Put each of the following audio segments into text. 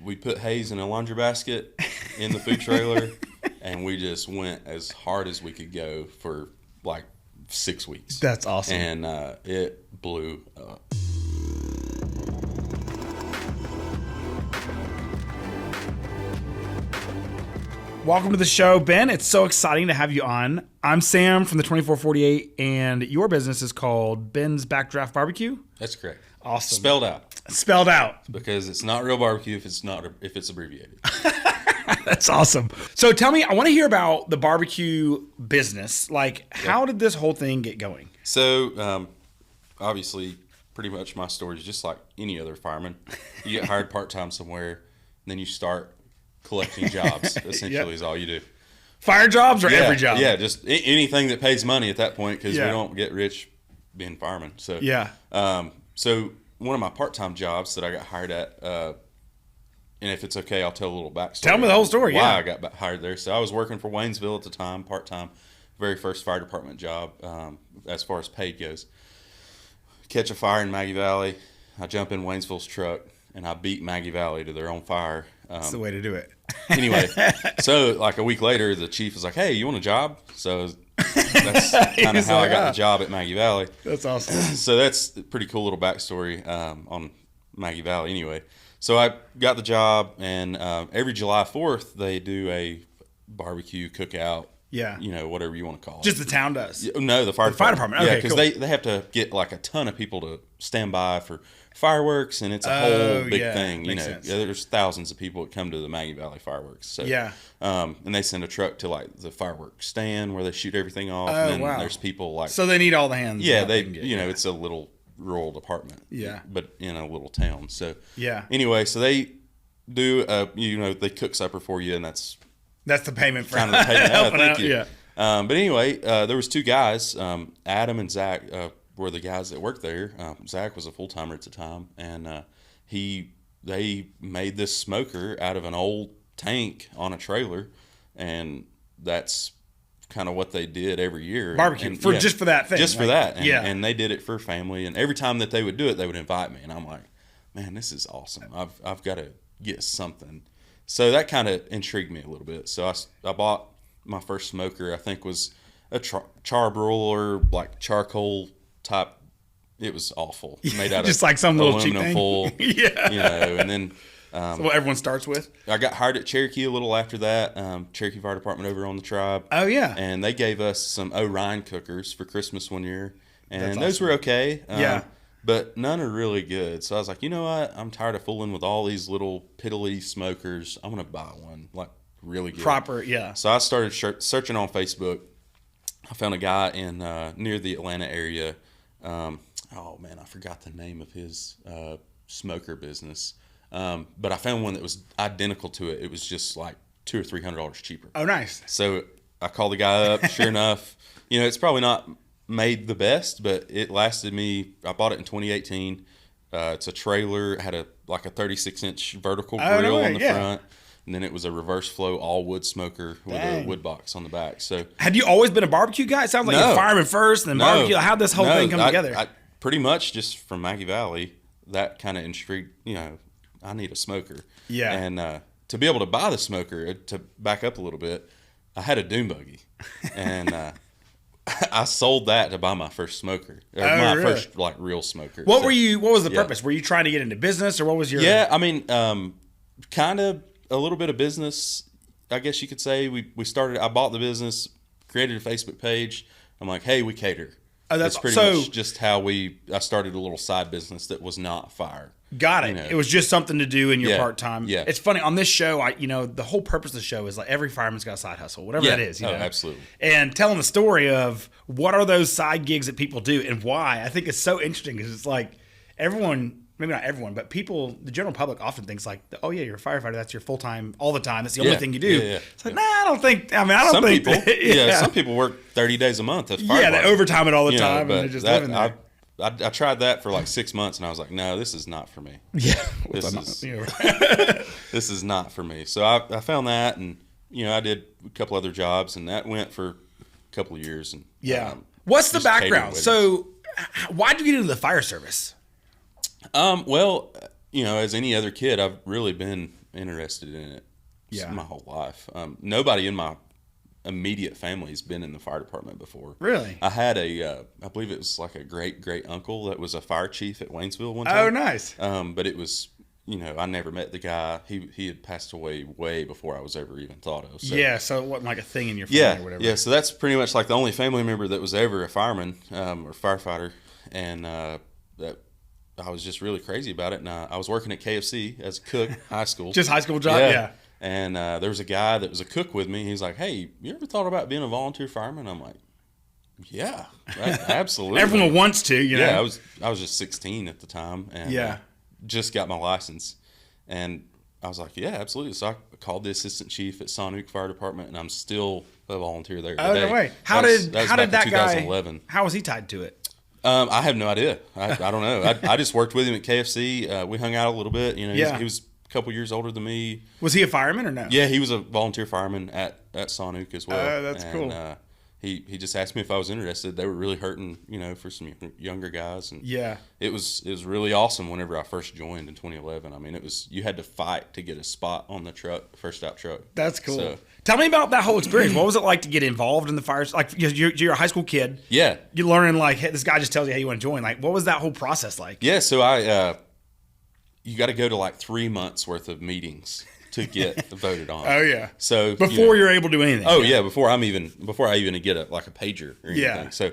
we put Hayes in a laundry basket in the food trailer, and we just went as hard as we could go for like 6 weeks. That's awesome. And it blew up. Welcome to the show, Ben. It's so exciting to have you on. I'm Sam from the 2448, and your business is called Ben's Backdraft Barbecue. That's correct. Awesome. Spelled out. Spelled out. Because it's not real barbecue if it's abbreviated. That's awesome. So tell me, I want to hear about the barbecue business. Like, how did this whole thing get going? So, obviously, pretty much my story is just like any other fireman. You get hired part-time somewhere, and then you start collecting jobs, essentially, is all you do. Fire jobs or every job? Yeah, just anything that pays money at that point, because we don't get rich being firemen. So, so one of my part-time jobs that I got hired at, and if it's okay, I'll tell a little backstory. Tell me the whole story, why I got hired there. So I was working for Waynesville at the time, part-time, very first fire department job, as far as paid goes. Catch a fire in Maggie Valley. I jump in Waynesville's truck, and I beat Maggie Valley to their own fire. That's the way to do it. Anyway, so like a week later, the chief was like, "Hey, you want a job?" So that's kind of how I got the job at Maggie Valley. That's awesome. So that's a pretty cool little backstory on Maggie Valley. Anyway, so I got the job, and every July 4th they do a barbecue cookout. Yeah. You know, whatever you want to call it. Just the town does? No, the fire department. Okay, yeah, because they have to get like a ton of people to stand by for fireworks, and it's a whole big thing. You know, sense. There's thousands of people that come to the Maggie Valley fireworks. So, and they send a truck to like the fireworks stand where they shoot everything off. And then there's people like. So they need all the hands. Yeah, it's a little rural department. Yeah. But in a little town. So, yeah. Anyway, so they do, they cook supper for you, and that's the payment for kind of the payment. helping Thank out. you. Yeah. But anyway, there was two guys, Adam and Zach, were the guys that worked there. Zach was a full-timer at the time, and they made this smoker out of an old tank on a trailer, and that's kind of what they did every year. Barbecue, just for that thing. Just for that. And they did it for family, and every time that they would do it, they would invite me, and I'm like, man, this is awesome. I've got to get something. So that kind of intrigued me a little bit. So I bought my first smoker. I think was a char broiler, like charcoal type. It was awful. Made out just of like some little aluminum cheap foil. Yeah. You know, and then so what everyone starts with. I got hired at Cherokee a little after that. Cherokee Fire Department over on the Tribe. Oh yeah. And they gave us some Orion cookers for Christmas one year, and That's those were okay. Yeah. But none are really good. So I was like, you know what? I'm tired of fooling with all these little piddly smokers. I'm going to buy one, like really good. Proper, yeah. So I started searching on Facebook. I found a guy in near the Atlanta area. Oh, man, I forgot the name of his smoker business. But I found one that was identical to it. It was just like $200 or $300 cheaper. Oh, nice. So I called the guy up. Sure enough, it's probably not made the best, but it lasted me. I bought it in 2018. It's a trailer. It had a 36-inch vertical grill on the front, and then it was a reverse flow all wood smoker with a wood box on the back. So had you always been a barbecue guy? It sounds like you're fireman first, and then barbecue. How'd this whole thing come together? I pretty much just from Maggie Valley. That kind of intrigued. I need a smoker. Yeah, and to be able to buy the smoker, to back up a little bit, I had a dune buggy, and I sold that to buy my first smoker. First real smoker. What was the purpose? Were you trying to get into business, or what was your? Yeah, I mean, kind of a little bit of business, I guess you could say. We started. I bought the business, created a Facebook page. I'm like, hey, we cater. Oh, that's pretty much just how I started a little side business that was not fire. Got it. It was just something to do in your part time. Yeah. It's funny on this show. The whole purpose of the show is like every fireman's got a side hustle, whatever that is. Absolutely. And telling the story of what are those side gigs that people do and why. I think it's so interesting because it's like everyone, maybe not everyone, but people, the general public often thinks like, oh yeah, you're a firefighter. That's your full time all the time. That's the only thing you do. Yeah. It's like, nah, I don't think. I don't some think. People, some people work 30 days a month as firefighter. Yeah, they overtime it all the time, and they're just living there. I tried that for like 6 months, and I was like, no, this is not for me. Yeah. This is not for me. So I found that, and, I did a couple other jobs, and that went for a couple of years. And what's the background? So why did you get into the fire service? Well, as any other kid, I've really been interested in it Yeah. my whole life. Nobody in my immediate family has been in the fire department before. Really? I had I believe it was like a great uncle that was a fire chief at Waynesville one time. Oh, nice. But it was, I never met the guy. He had passed away way before I was ever even thought of. So. Yeah, so it wasn't like a thing in your family or whatever. Yeah, so that's pretty much like the only family member that was ever a fireman or firefighter. And that I was just really crazy about it. And I was working at KFC as a cook, high school. Just high school job? Yeah. And there was a guy that was a cook with me. He's like, hey, you ever thought about being a volunteer fireman? I'm like, yeah, absolutely. Everyone wants to, Yeah, I was just 16 at the time. And just got my license. And I was like, yeah, absolutely. So I called the assistant chief at Smoky Fire Department, and I'm still a volunteer there today. Oh, no way. How did that 2011. guy, how was he tied to it? I have no idea. I don't know. I just worked with him at KFC. We hung out a little bit. He was a couple years older than me. Was he a fireman or no? Yeah, he was a volunteer fireman at Smoky as well. Oh, that's cool. He just asked me if I was interested. They were really hurting, for some younger guys, and it was really awesome. Whenever I first joined in 2011, I mean, you had to fight to get a spot on the truck, first out truck. That's cool. So, tell me about that whole experience. What was it like to get involved in the fires? Like you're a high school kid. Yeah, you're learning like, hey, this guy just tells you, hey, you want to join. Like, what was that whole process like? Yeah, so you got to go to like 3 months worth of meetings to get voted on. Oh yeah. So before you're able to do anything. Oh yeah, before I even get a pager or anything. Yeah. So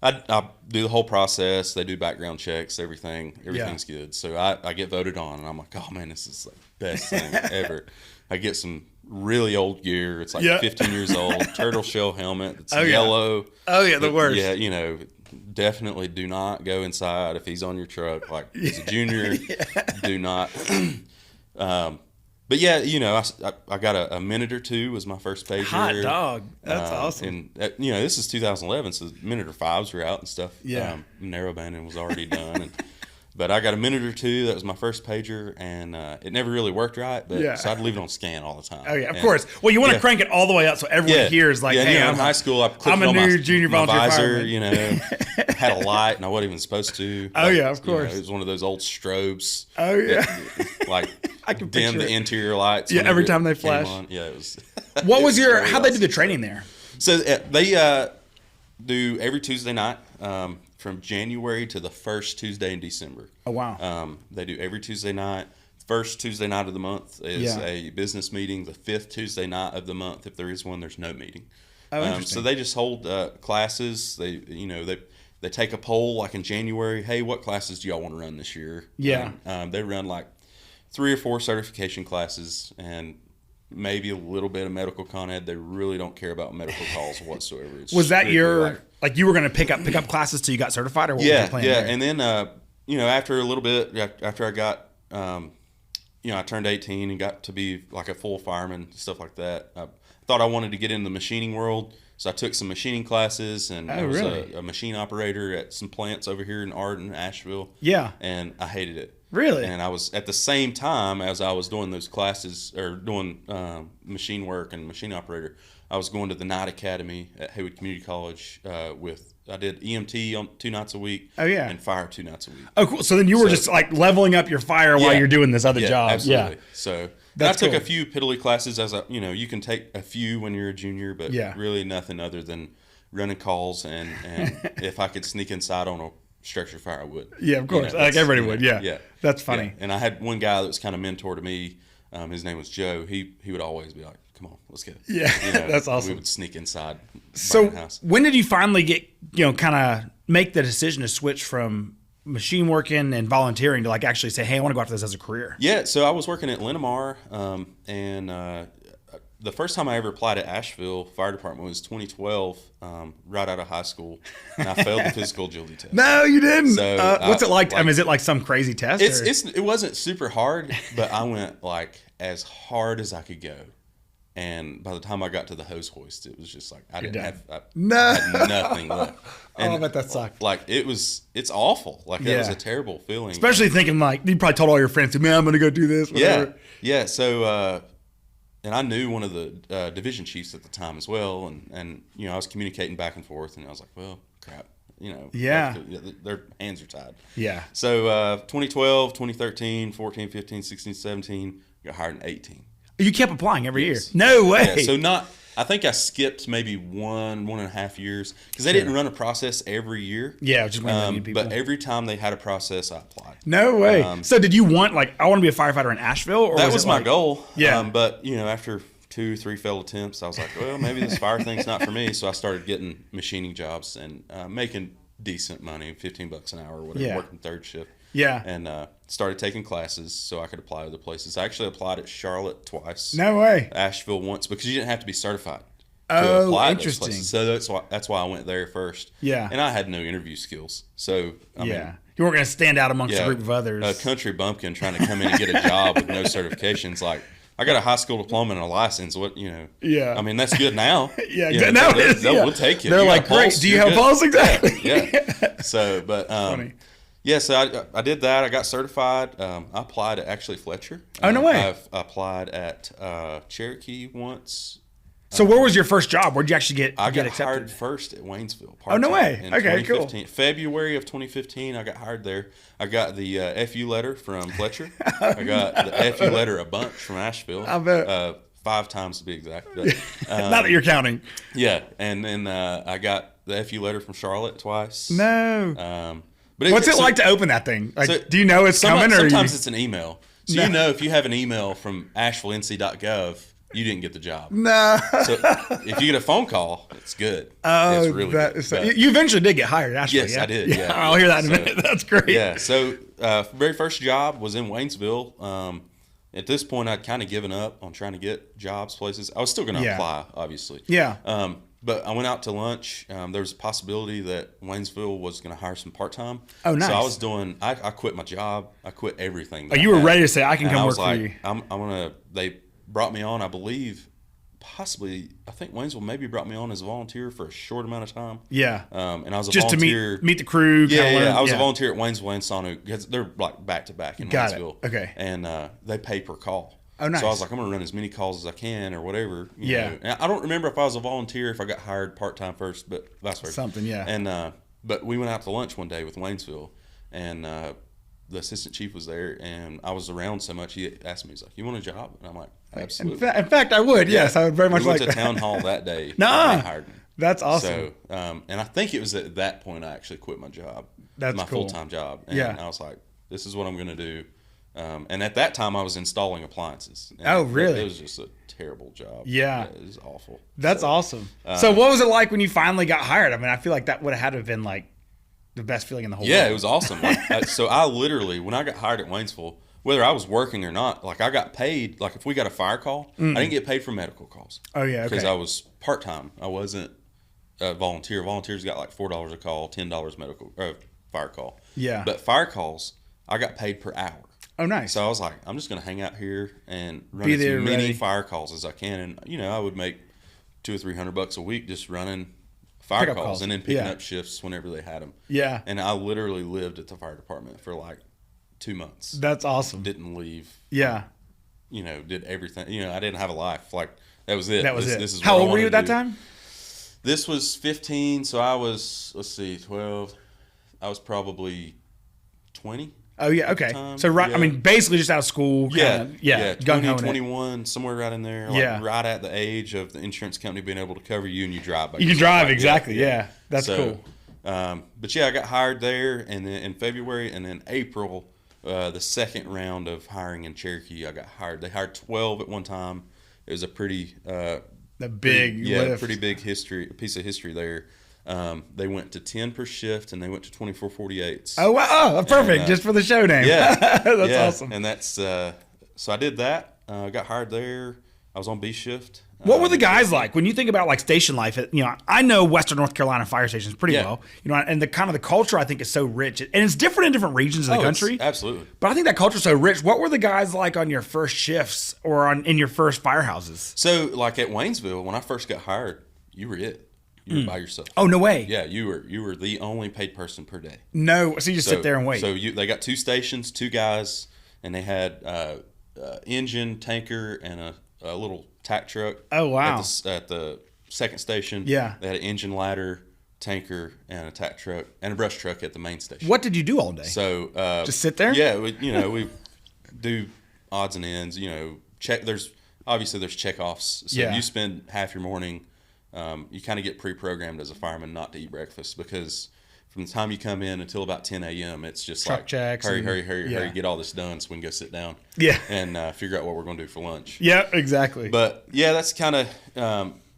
I do the whole process. They do background checks. Everything's good. So I get voted on, and I'm like, oh man, this is the best thing ever. I get some really old gear. It's like 15 years old. Turtle shell helmet. It's yellow. Oh yeah, the worst. Yeah, definitely do not go inside if he's on your truck. Like as a junior, do not. But yeah, I got a minute or two was my first pager. Hot dog. That's awesome. And this is 2011, so minute or fives were out and stuff. Yeah. Narrowbanding was already done. But I got a minute or two. That was my first pager, and it never really worked right. But so I'd leave it on scan all the time. Oh yeah, of course. Well, you want to crank it all the way up so everyone hears like, hey, in high school, I clipped I'm a on new my, junior my volunteer visor. fireman. Had a light, and I wasn't even supposed to. Oh yeah, of course. It was one of those old strobes. Oh yeah. I can dim the interior lights. Yeah, every time they flash. Yeah, it was. What was how'd they do the training there? So they do every Tuesday night from January to the first Tuesday in December. Oh wow. They do every Tuesday night. First Tuesday night of the month is a business meeting. The fifth Tuesday night of the month, if there is one, there's no meeting. Oh, interesting. So they just hold classes. They take a poll like in January. Hey, what classes do y'all want to run this year? Yeah. They run like 3 or 4 certification classes and maybe a little bit of medical con ed. They really don't care about medical calls whatsoever. Was that your like you were going to pick up classes till you got certified, or what was your plan there? And then after a little bit, after I got I turned 18 and got to be like a full fireman, stuff like that. I thought I wanted to get in the machining world, so I took some machining classes, and I was a machine operator at some plants over here in Arden, Asheville. Yeah, and I hated it. Really? And I was at the same time as I was doing those classes or doing machine work and machine operator, I was going to the night academy at Haywood Community College I did EMT on 2 nights a week. Oh yeah, and fire 2 nights a week. Oh cool. So then you were just like leveling up your fire while you're doing this other job. Absolutely. Yeah. So I took cool. a few piddly classes you can take a few when you're a junior, but really nothing other than running calls and if I could sneak inside on a structure fire, I would. Yeah, of course. Like everybody would. Yeah. Yeah. That's funny. Yeah. And I had one guy that was kind of mentor to me. His name was Joe. He would always be like, "Come on, let's go." Yeah, that's awesome. We would sneak inside. So when did you finally get kind of make the decision to switch from machine working and volunteering to like actually say, "Hey, I want to go after this as a career"? Yeah. So I was working at Linamar, and the first time I ever applied at Asheville Fire Department was 2012, right out of high school, and I failed the physical agility test. No, you didn't. So what's it like? I mean, is it like some crazy test? It wasn't super hard, but I went like as hard as I could go. And by the time I got to the hose hoist, it was just like I had nothing left. And I bet that sucked. Like it's awful. Like that was a terrible feeling. Especially thinking like you probably told all your friends, "Man, I'm going to go do this." Whatever. Yeah. So, and I knew one of the division chiefs at the time as well, and I was communicating back and forth, and I was like, "Well, crap." Their hands are tied. Yeah. So 2012, 2013, 14, 15, 16, 17, got hired in 18. You kept applying every Yes. year. No way. Yeah, so I think I skipped maybe 1.5 years because they didn't run a process every year. Yeah, just when they need people. But every time they had a process, I applied. No way. So did you want I want to be a firefighter in Asheville? Or That was my goal. Yeah. But after 2-3 failed attempts, I was like, well, maybe this fire thing's not for me. So I started getting machining jobs and making decent money, $15 an hour or whatever, Yeah. working third shift. Yeah. And started taking classes so I could apply to other places. I actually applied at Charlotte twice. No way. Asheville once because you didn't have to be certified to Oh, apply to those interesting. places. So that's why I went there first. Yeah. And I had no interview skills. So I mean, You weren't going to stand out amongst a group of others. a country bumpkin trying to come in and get a job with no certifications, like I got a high school diploma and a license. Yeah. I mean, that's good now. Yeah, You good know, now. We'll take you. They're You got like, a great. pulse, Do you you're have a good. pulse? Exactly. Yeah. So, but Funny. yeah, so I did that. I got certified. I applied at actually Fletcher. Oh, no way. I've applied at Cherokee once. So where was your first job? Where'd you actually get I got accepted? hired first at Waynesville. Oh, no way. In Okay, cool. 2015. February of 2015, I got hired there. I got the FU letter from Fletcher. I got the FU letter a bunch from Asheville. I bet. 5 times to be exact. But, Not that you're counting. yeah, and then I got the FU letter from Charlotte twice. No. But What's it like to open that thing? so Do you know it's coming? Or sometimes it's an email. So No. if you have an email from AshevilleNC.gov, you didn't get the job. No. So if you get a phone call, it's good. Oh, it's really good. so But- you eventually did get hired, actually. Yes, yeah? I did, yeah. I'll hear that in a So- minute. That's great. Yeah. So very first job was in Waynesville. At this point, I'd kind of given up on trying to get jobs, places. I was still going to Yeah. apply, obviously. Yeah. But I went out to lunch. There was a possibility that Waynesville was going to hire some part-time. Oh, nice. So I was doing, I quit my job. I quit everything. Oh, you were ready to say, I can come work for you. I'm going to, they brought me on, I believe, I think Waynesville maybe brought me on as a volunteer for a short amount of time. Yeah. And I was a Just volunteer. to meet the crew. Yeah, kinda learn. I was a volunteer at Waynesville and Sonu because they're like back to back in Got it. Waynesville. Okay. And they pay per call. Oh, nice. So I was like, I'm going to run as many calls as I can or whatever. you Yeah. know. And I don't remember if I was a volunteer, if I got hired part time first, but vice versa. Something, yeah. And but we went out to lunch one day with Waynesville, and the assistant chief was there, and I was around so much. He asked me, he's like, "You want a job?" And I'm like, "Absolutely." In fact, I would. Yes, I would very much we went like to that. town hall that day. Nuh-uh. And they hired me. That's awesome. So, and I think it was at that point I actually quit my job. That's my cool. full-time job. And Yeah. I was like, this is what I'm going to do. And at that time I was installing appliances. And Oh, really? It was just a terrible job. Yeah. It was awful. That's So, awesome. So what was it like when you finally got hired? I mean, I feel like that would have had to have been like the best feeling in the whole Yeah, world. it was awesome. So I literally, when I got hired at Waynesville, whether I was working or not, like I got paid, like if we got a fire call, I didn't get paid for medical calls. Oh, yeah, okay. Because I was part-time. I wasn't a volunteer. Volunteers got like $4 a call, $10 medical fire call. Yeah. But fire calls, I got paid per hour. Oh, nice. So I was like, I'm just going to hang out here and run Be as there many ready. fire calls as I can. And, you know, I would make $200 or $300 a week just running fire Pickup calls calls. and then picking Yeah. up shifts whenever they had them. Yeah. And I literally lived at the fire department for like 2 months. That's awesome. Didn't leave. Yeah. You know, did everything. You know, I didn't have a life. Like, that was it. That was it. This is How what I old were you wanted at that to do. time? This was 15, so I was, 12. I was probably 20. Oh, yeah. Okay. time, So, right. yeah. I mean, basically just out of school. Yeah, Yeah. 20, gung-hoing it. 21, somewhere right in there. Like Yeah. right at the age of the insurance company being able to cover you and you drive by You can yourself. drive, Like, exactly. Yeah. That's cool. But yeah, I got hired there, and then in February, and then April, the second round of hiring in Cherokee, I got hired. They hired 12 at one time. It was a pretty The big lift. pretty big piece of history there. They went to 10 per shift, and they went to 24/48s. Oh, wow. Oh, perfect. And, just for the show name. Yeah, That's yeah. awesome. And that's so I did that. I got hired there. I was on B shift. What were the guys like when you think about like station life? You know, I know Western North Carolina fire stations pretty Yeah. well. You know, and the kind of the culture I think is so rich, and it's different in different regions of the country. Absolutely. But I think that culture's so rich. What were the guys like on your first shifts or in your first firehouses? So, like at Waynesville, when I first got hired, you were it. You were by yourself. Oh, no way. Yeah, you were the only paid person per day. No, so you just sit there and wait. So they got 2 stations, 2 guys, and they had engine, tanker, and a little tack truck. Oh, wow. At the second station. Yeah. They had an engine ladder, tanker, and a tack truck, and a brush truck at the main station. What did you do all day? So Just sit there? Yeah, we do odds and ends. There's checkoffs. So Yeah. you spend half your morning. You kind of get pre-programmed as a fireman not to eat breakfast because from the time you come in until about 10 a.m., it's just Truck like checks hurry, yeah. get all this done so we can go sit down. Yeah. And figure out what we're going to do for lunch. Yeah, exactly. But yeah, that's kind of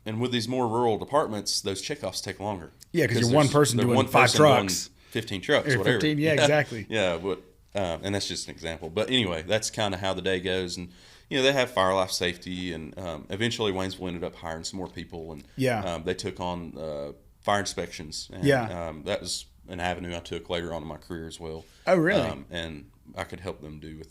and with these more rural departments, those checkoffs take longer. Yeah, because you're one person doing 5 trucks. 15 trucks, or whatever. 15, yeah, exactly. Yeah, but and that's just an example. But anyway, that's kind of how the day goes. And, they have fire life safety. And eventually Waynesville ended up hiring some more people. And they took on fire inspections. And, that was an avenue I took later on in my career as well. Oh, really? And I could help them do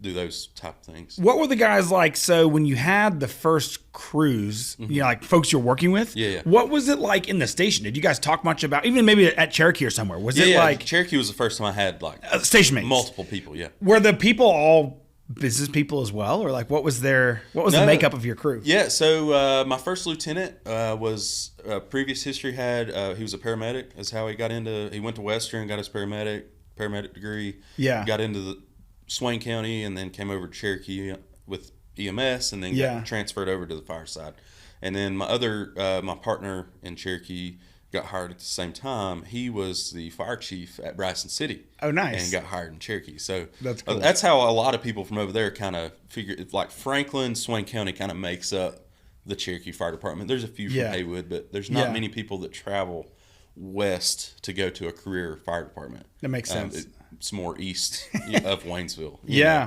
those type of things. What were the guys like? So when you had the first crews, like folks you're working with, what was it like in the station? Did you guys talk much about, even maybe at Cherokee or somewhere? Was it like Cherokee was the first time I had like station mates, multiple people? Yeah. Were the people all business people as well, or like what was the makeup of your crew? Yeah. So my first lieutenant was previous history had he was a paramedic. Is how he went to Western, got his paramedic degree. Yeah. Got into the Swain County and then came over to Cherokee with EMS and then got transferred over to the fire side. And then my partner in Cherokee got hired at the same time. He was the fire chief at Bryson City. Oh, nice. And got hired in Cherokee. So that's cool. That's how a lot of people from over there kind of figure. It's like Franklin, Swain County kind of makes up the Cherokee Fire Department. There's a few from Haywood, but there's not many people that travel west to go to a career fire department. That makes sense. It's more east of Waynesville.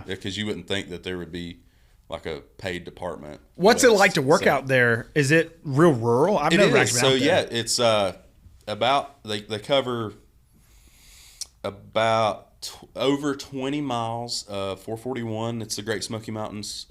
Because you wouldn't think that there would be like a paid department. What's it like to work out there? Is it real rural? I've never actually been out there. It's about they cover about over 20 miles of 441. It's the Great Smoky Mountains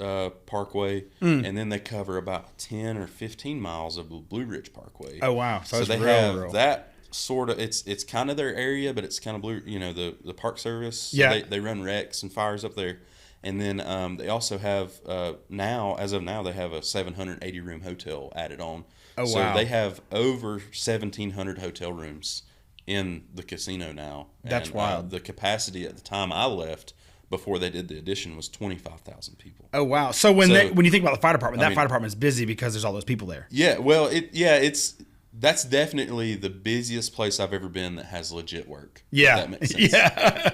Parkway, and then they cover about 10 or 15 miles of the Blue Ridge Parkway. Oh wow! So they have that sort of. It's kind of their area, but it's kind of blue. The Park Service. So they run wrecks and fires up there. And then they also have as of now, they have a 780 room hotel added on. Oh, so wow. they have over 1,700 hotel rooms in the casino now. That's wild. The capacity at the time I left before they did the addition was 25,000 people. Oh, wow. So when you think about the fire department, fire department is busy because there's all those people there. Yeah, well, that's definitely the busiest place I've ever been that has legit work. Yeah. If that makes sense.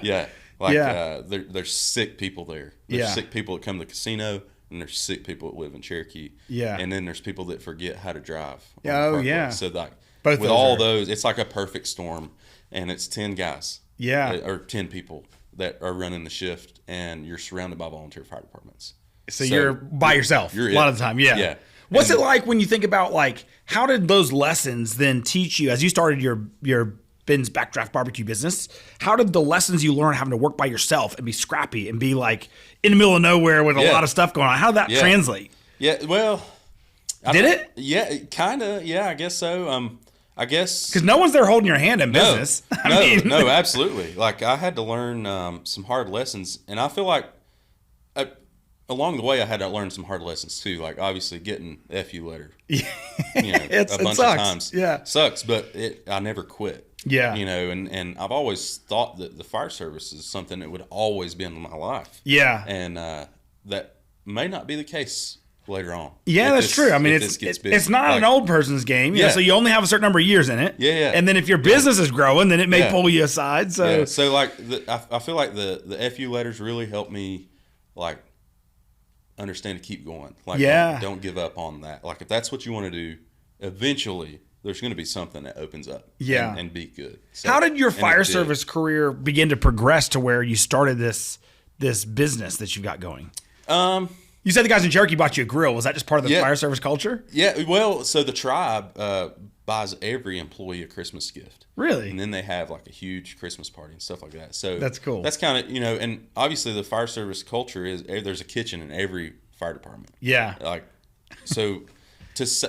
Yeah. Yeah. There's sick people there. There's sick people that come to the casino, and there's sick people that live in Cherokee. Yeah. And then there's people that forget how to drive. Oh, yeah. So like both with all those, it's like a perfect storm, and it's 10 guys. Yeah. Or 10 people that are running the shift, and you're surrounded by volunteer fire departments. So you're by yourself a lot of the time. Yeah. Yeah. What's it like when you think about like how did those lessons then teach you as you started your Ben's Backdraft barbecue business? How did the lessons you learn having to work by yourself and be scrappy and be like in the middle of nowhere with a lot of stuff going on? How did that translate? Yeah, well, did it? Yeah, kind of. Yeah, I guess so. I guess because no one's there holding your hand in business. No, absolutely. Like I had to learn some hard lessons, and I feel like along the way I had to learn some hard lessons too. Like obviously getting the FU letter, a bunch of times, sucks. But I never quit. Yeah. And I've always thought that the fire service is something that would always be in my life. Yeah. And that may not be the case later on. Yeah, that's true. I mean, it's not an old person's game. So you only have a certain number of years in it. Yeah. And then if your business is growing, then it may pull you aside. So like I feel like the FU letters really helped me like understand to keep going. Like don't give up on that. Like if that's what you want to do, eventually there's going to be something that opens up and be good. So, how did your fire service career begin to progress to where you started this business that you've got going? You said the guys in Cherokee bought you a grill. Was that just part of the fire service culture? Yeah. Well, so the tribe buys every employee a Christmas gift. Really? And then they have like a huge Christmas party and stuff like that. So that's cool. That's kind of, and obviously the fire service culture is there's a kitchen in every fire department. Yeah. Like, so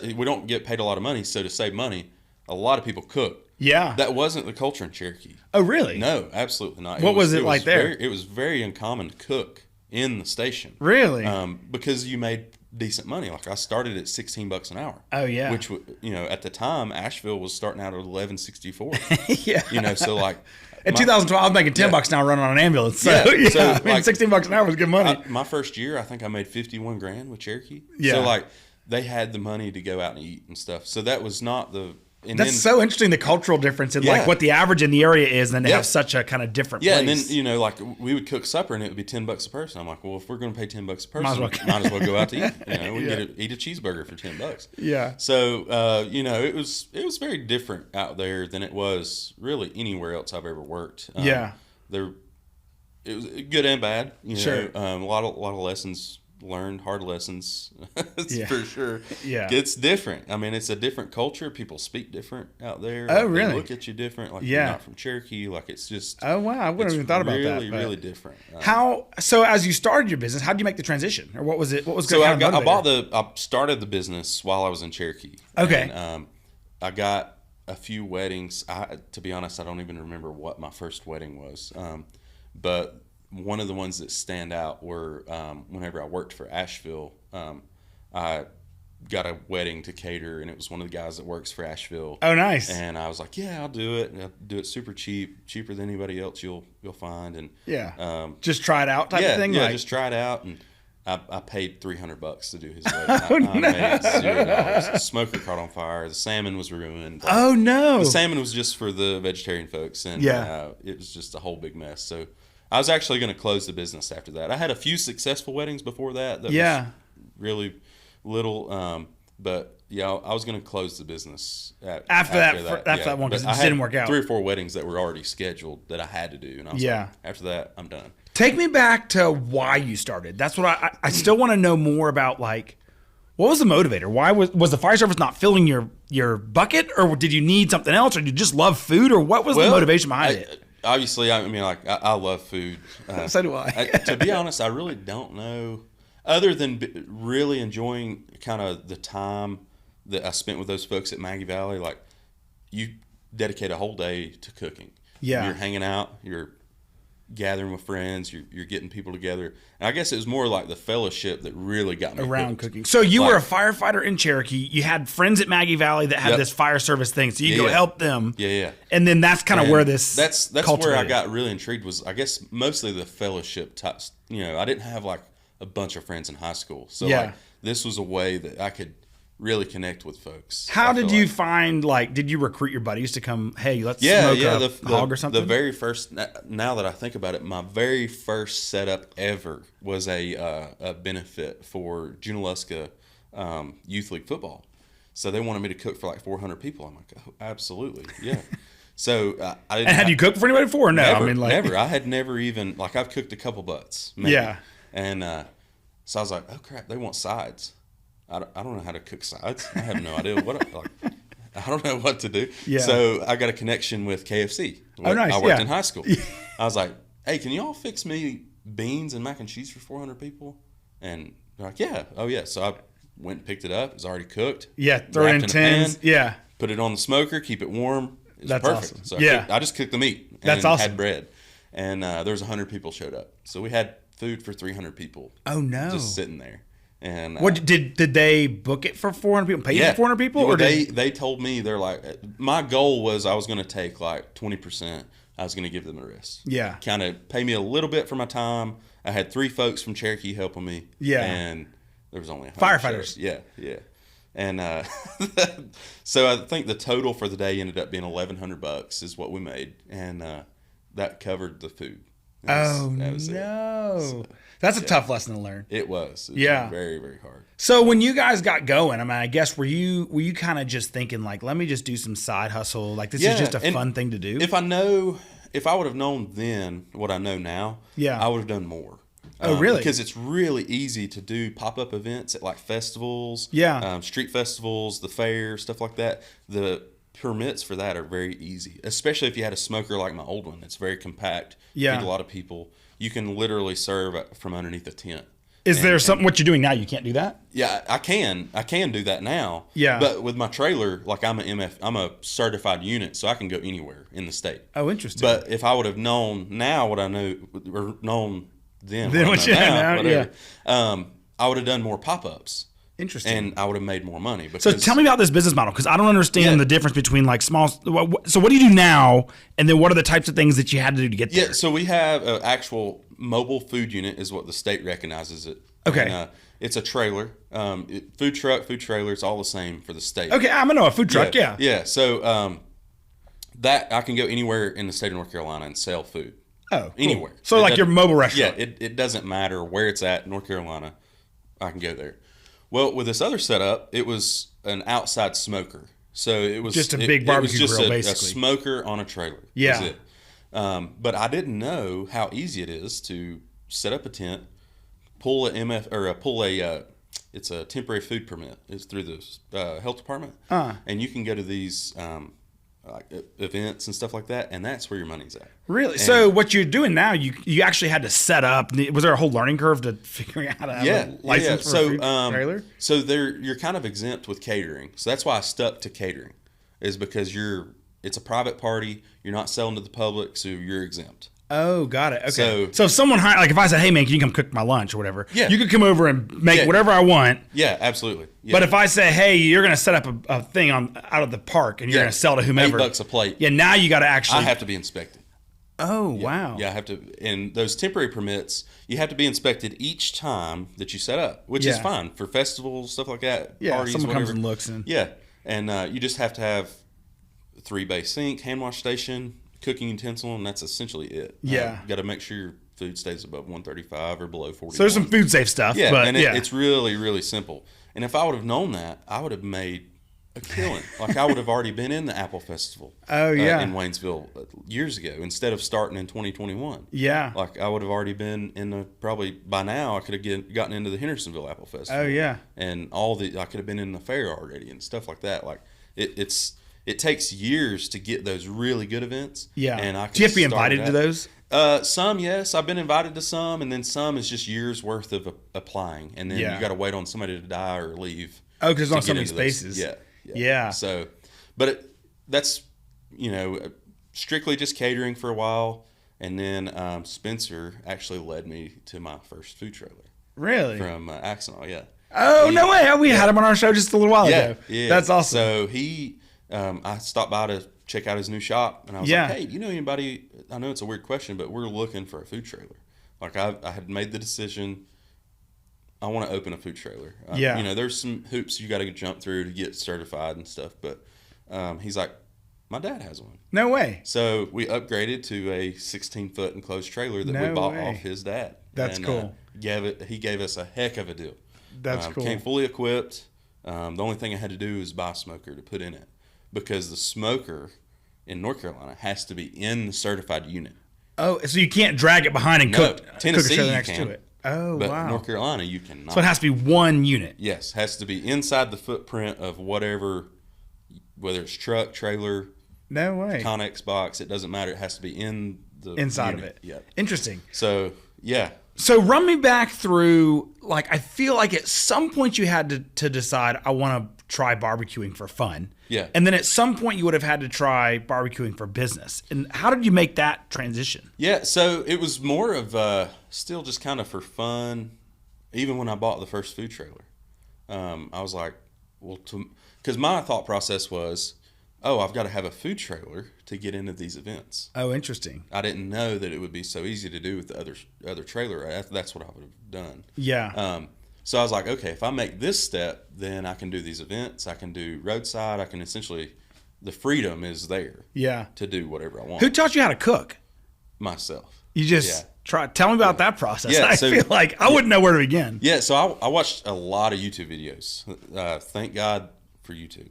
we don't get paid a lot of money. So to save money, a lot of people cook. Yeah. That wasn't the culture in Cherokee. Oh, really? No, absolutely not. What was it like there? It was very uncommon to cook in the station. Really? Because you made decent money. Like I started at $16 an hour. Oh yeah. Which, at the time, Asheville was starting out at $11.64. Yeah. So like in 2012, I was making $10 an hour running on an ambulance. So yeah, so, I mean, $16 an hour was good money. My first year, I think I made $51,000 with Cherokee. Yeah. So like they had the money to go out and eat and stuff. So that was not the. And That's so interesting, the cultural difference in like what the average in the area is, and then to have such a kind of different place. And then, like we would cook supper and it would be $10 a person. I'm like, well, if we're going to pay $10 a person, might as well go out to eat. We can eat a cheeseburger for $10. Yeah. So, it was very different out there than it was really anywhere else I've ever worked. It was good and bad. Sure. A lot of lessons learned, hard lessons for sure. Yeah. It's different. I mean, it's a different culture. People speak different out there. Oh, really? They look at you different. Like you're not from Cherokee. Like it's just. Oh, wow. I wouldn't have even thought about that. Really different. So as you started your business, how did you make the transition? Or what was it? What was so I started the business while I was in Cherokee. Okay. And, I got a few weddings. To be honest, I don't even remember what my first wedding was. But one of the ones that stand out were whenever I worked for Asheville, I got a wedding to cater, and it was one of the guys that works for Asheville. Oh, nice. And I was like, yeah, I'll do it. And I'll do it super cheap, cheaper than anybody else you'll find. And just try it out type of thing? Yeah, just try it out. And I paid $300 to do his wedding. I made $0. The smoker caught on fire. The salmon was ruined. Oh, no. The salmon was just for the vegetarian folks, and it was just a whole big mess. So I was actually going to close the business after that. I had a few successful weddings before that. That was really little. But I was going to close the business after that one because it didn't work out. 3 or 4 weddings that were already scheduled that I had to do, and I was like, after that, I'm done. Take me back to why you started. That's what I still want to know more about. Like, what was the motivator? Why was the fire service not filling your bucket, or did you need something else, or did you just love food, or what was the motivation behind it? Obviously, I mean, like I love food. So do I. To be honest, I really don't know, other than really enjoying kind of the time that I spent with those folks at Maggie Valley. Like, you dedicate a whole day to cooking. Yeah, you're hanging out. You're gathering with friends. You're getting people together. And I guess it was more like the fellowship that really got me around cooking. So you were a firefighter in Cherokee. You had friends at Maggie Valley that had this fire service thing. So you go help them. Yeah. And then that's kind of where this that's where I got really intrigued, was I guess mostly the fellowship types. I didn't have like a bunch of friends in high school. So like this was a way that I could really connect with folks. How did you find, like, did you recruit your buddies to come, hey, let's smoke a hog or something? The very first, now that I think about it, my very first setup ever was a benefit for Junaluska Youth League football. So they wanted me to cook for like 400 people. I'm like, oh, absolutely, yeah. So I didn't. And had you cooked for anybody before? Or no, never, I mean, like, never. I had never even, like, I've cooked a couple butts. Maybe. Yeah. And so I was like, oh crap, they want sides. I don't know how to cook sides. I have no idea I don't know what to do. Yeah. So I got a connection with KFC. Oh, nice. I worked in high school. I was like, hey, can you all fix me beans and mac and cheese for 400 people? And they're like, yeah. Oh, yeah. So I went and picked it up. It was already cooked. Yeah, throw it in tins. Yeah. Put it on the smoker, keep it warm. It was That's perfect. awesome. So I just cooked the meat and had bread. And there was 100 people showed up. So we had food for 300 people. Oh, no. Just sitting there. And what did they book it for 400 people? Pay you for 400 people? Well, they told me, they're like, my goal was I was going to take like 20%. I was going to give them the rest. Yeah. Kind of pay me a little bit for my time. I had 3 folks from Cherokee helping me. Yeah. And there was only firefighters. Yeah. And so I think the total for the day ended up being $1,100 is what we made, and that covered the food. That was no. So, that's a tough lesson to learn. It was very, very hard. So when you guys got going, I mean, I guess were you kind of just thinking like, let me just do some side hustle, like this is just a fun thing to do? If I would have known then what I know now, I would have done more. Oh, really? Because it's really easy to do pop-up events at like festivals, street festivals, the fair, stuff like that. The permits for that are very easy, especially if you had a smoker like my old one. It's very compact. Feed a lot of people. You can literally serve from underneath a tent. Is there something what you're doing now you can't do that? Yeah, I can do that now. Yeah. But with my trailer, like I'm a certified unit, so I can go anywhere in the state. Oh, interesting. But if I would have known now what I know, or known then Then what you know now, whatever. I would have done more pop-ups. Interesting. And I would have made more money. Because, so tell me about this business model, because I don't understand the difference between like small. So what do you do now, and then what are the types of things that you had to do to get there? Yeah, so we have an actual mobile food unit is what the state recognizes it. Okay. And, it's a trailer. Food truck, food trailer, it's all the same for the state. Okay, I'm going to know a food truck, yeah. Yeah, so that I can go anywhere in the state of North Carolina and sell food. Oh, cool. Anywhere. So like your mobile restaurant. Yeah, it doesn't matter where it's at, North Carolina, I can go there. Well, with this other setup, it was an outside smoker. So it was just a big barbecue grill, basically. A smoker on a trailer. Yeah. That's it. But I didn't know how easy it is to set up a tent, pull it's a temporary food permit. It's through the health department, and you can go to these like events and stuff like that, and that's where your money's at. Really? And so what you're doing now, you actually had to set up. Was there a whole learning curve to figuring out how to have a license for a food trailer? So you're kind of exempt with catering. So that's why I stuck to catering, is because it's a private party. You're not selling to the public, so you're exempt. Oh, got it. Okay. So if someone if I said, "Hey man, can you come cook my lunch or whatever?" Yeah. You could come over and make whatever I want. Yeah, absolutely. Yeah. But if I say, "Hey, you're going to set up a thing out of the park and you're going to sell to whomever," $8 a plate. Yeah. Now you got to actually. I have to be inspected. Oh wow. Yeah, I have to. And those temporary permits, you have to be inspected each time that you set up, which is fine for festivals, stuff like that. Yeah. Parties, Someone whatever. comes and looks and. Yeah, and you just have to have a 3-bay sink, hand wash station, cooking utensil, and that's essentially it. Yeah. Got to make sure your food stays above 135 or below 40. So there's some food safe stuff. Yeah, but and it's really, really simple. And if I would have known that, I would have made a killing. Like I would have already been in the Apple Festival. Oh yeah. In Waynesville years ago, instead of starting in 2021. Yeah. Like I would have already been probably by now I could have gotten into the Hendersonville Apple Festival. Oh yeah. And I could have been in the fair already and stuff like that. Like it takes years to get those really good events. Yeah. And do you have to be invited to those? Some, yes. I've been invited to some, and then some is just years worth of applying, and then you got to wait on somebody to die or leave. Oh, because there's not so many spaces. Yeah. So, but that's strictly just catering for a while, and then Spencer actually led me to my first food trailer. Really? From Axonal, yeah. Oh, no way! We had him on our show just a little while ago. Yeah, that's awesome. So I stopped by to check out his new shop, and I was like, "Hey, do you know anybody?" I know it's a weird question, but we're looking for a food trailer. Like I had made the decision, I want to open a food trailer. There's some hoops you got to jump through to get certified and stuff, but he's like, my dad has one. No way. So we upgraded to a 16-foot enclosed trailer that we bought off his dad. That's cool. He gave us a heck of a deal. That's cool. Came fully equipped. The only thing I had to do was buy a smoker to put in it, because the smoker in North Carolina has to be in the certified unit. Oh, so you can't drag it behind and cook Tennessee a next to it. Oh, but wow. North Carolina, you cannot. So it has to be one unit. Yes, has to be inside the footprint of whatever, whether it's truck, trailer, no way, Connex box. It doesn't matter. It has to be in the inside unit. of it. Yeah. Interesting. So yeah. So run me back through. Like I feel like at some point you had to decide I want to try barbecuing for fun. Yeah. And then at some point you would have had to try barbecuing for business. And how did you make that transition? Yeah, so it was more of still just kind of for fun. Even when I bought the first food trailer, I was like, because my thought process was, I've got to have a food trailer to get into these events. Oh, interesting. I didn't know that it would be so easy to do with the other trailer. That's what I would have done. Yeah. So I was like, okay, if I make this step, then I can do these events. I can do roadside. I can essentially, the freedom is there. Yeah. To do whatever I want. Who taught you how to cook? Myself. You just try. Tell me about that process. Yeah, I feel like I wouldn't know where to begin. Yeah. So I watched a lot of YouTube videos. Thank God for YouTube.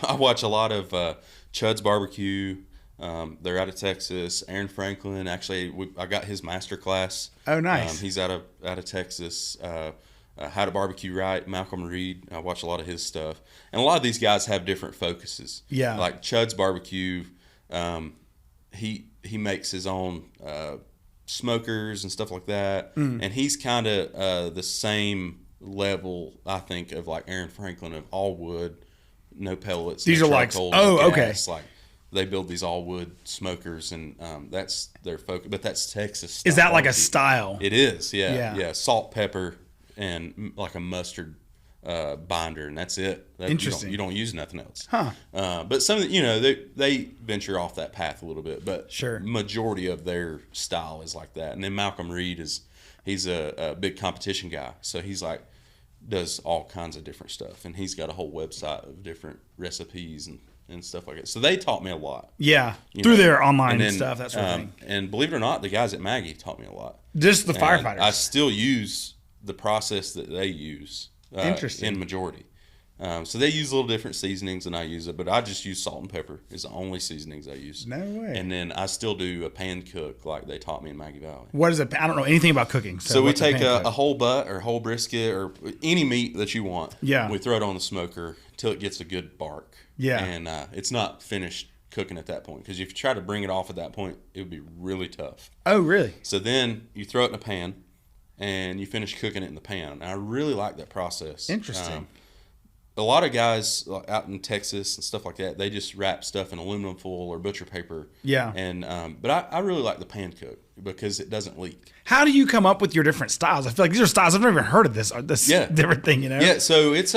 I watch a lot of Chud's Barbecue. They're out of Texas. Aaron Franklin, actually, I got his master class. Oh, nice. He's out of Texas. How to Barbecue Right, Malcolm Reed. I watch a lot of his stuff. And a lot of these guys have different focuses. Yeah. Like Chud's Barbecue, he makes his own smokers and stuff like that. And he's kind of the same level, I think, of like Aaron Franklin, of all wood, no pellets. These no are like, charcoal, oh, no okay. gas. Like They build these all wood smokers, and that's their focus. But that's Texas. Is that like a barbecue. style? It is, Yeah. yeah. Salt, pepper, and like a mustard binder, and that's it. Interesting. You don't use nothing else. Huh. But some, they venture off that path a little bit. But Sure. majority of their style is like that. And then Malcolm Reed he's a big competition guy, so he's like does all kinds of different stuff, and he's got a whole website of different recipes and stuff like that. So they taught me a lot. Yeah, through their online then, stuff, that sort of thing. And believe it or not, the guys at Maggie taught me a lot. Just the And firefighters. I still use the process that they use. Interesting. In majority. So they use a little different seasonings than I use it, but I just use salt and pepper is the only seasonings I use. No way. And then I still do a pan cook like they taught me in Maggie Valley. What is it? I don't know anything about cooking. So we what's take pan cook? a whole butt or whole brisket or any meat that you want. Yeah. We throw it on the smoker till it gets a good bark. Yeah. And it's not finished cooking at that point, because if you try to bring it off at that point, it would be really tough. Oh, really? So then you throw it in a pan and you finish cooking it in the pan. And I really like that process. Interesting. A lot of guys out in Texas and stuff like that, they just wrap stuff in aluminum foil or butcher paper. Yeah. And but I really like the pan cook because it doesn't leak. How do you come up with your different styles? I feel like these are styles I've never even heard of this different thing, Yeah, so it's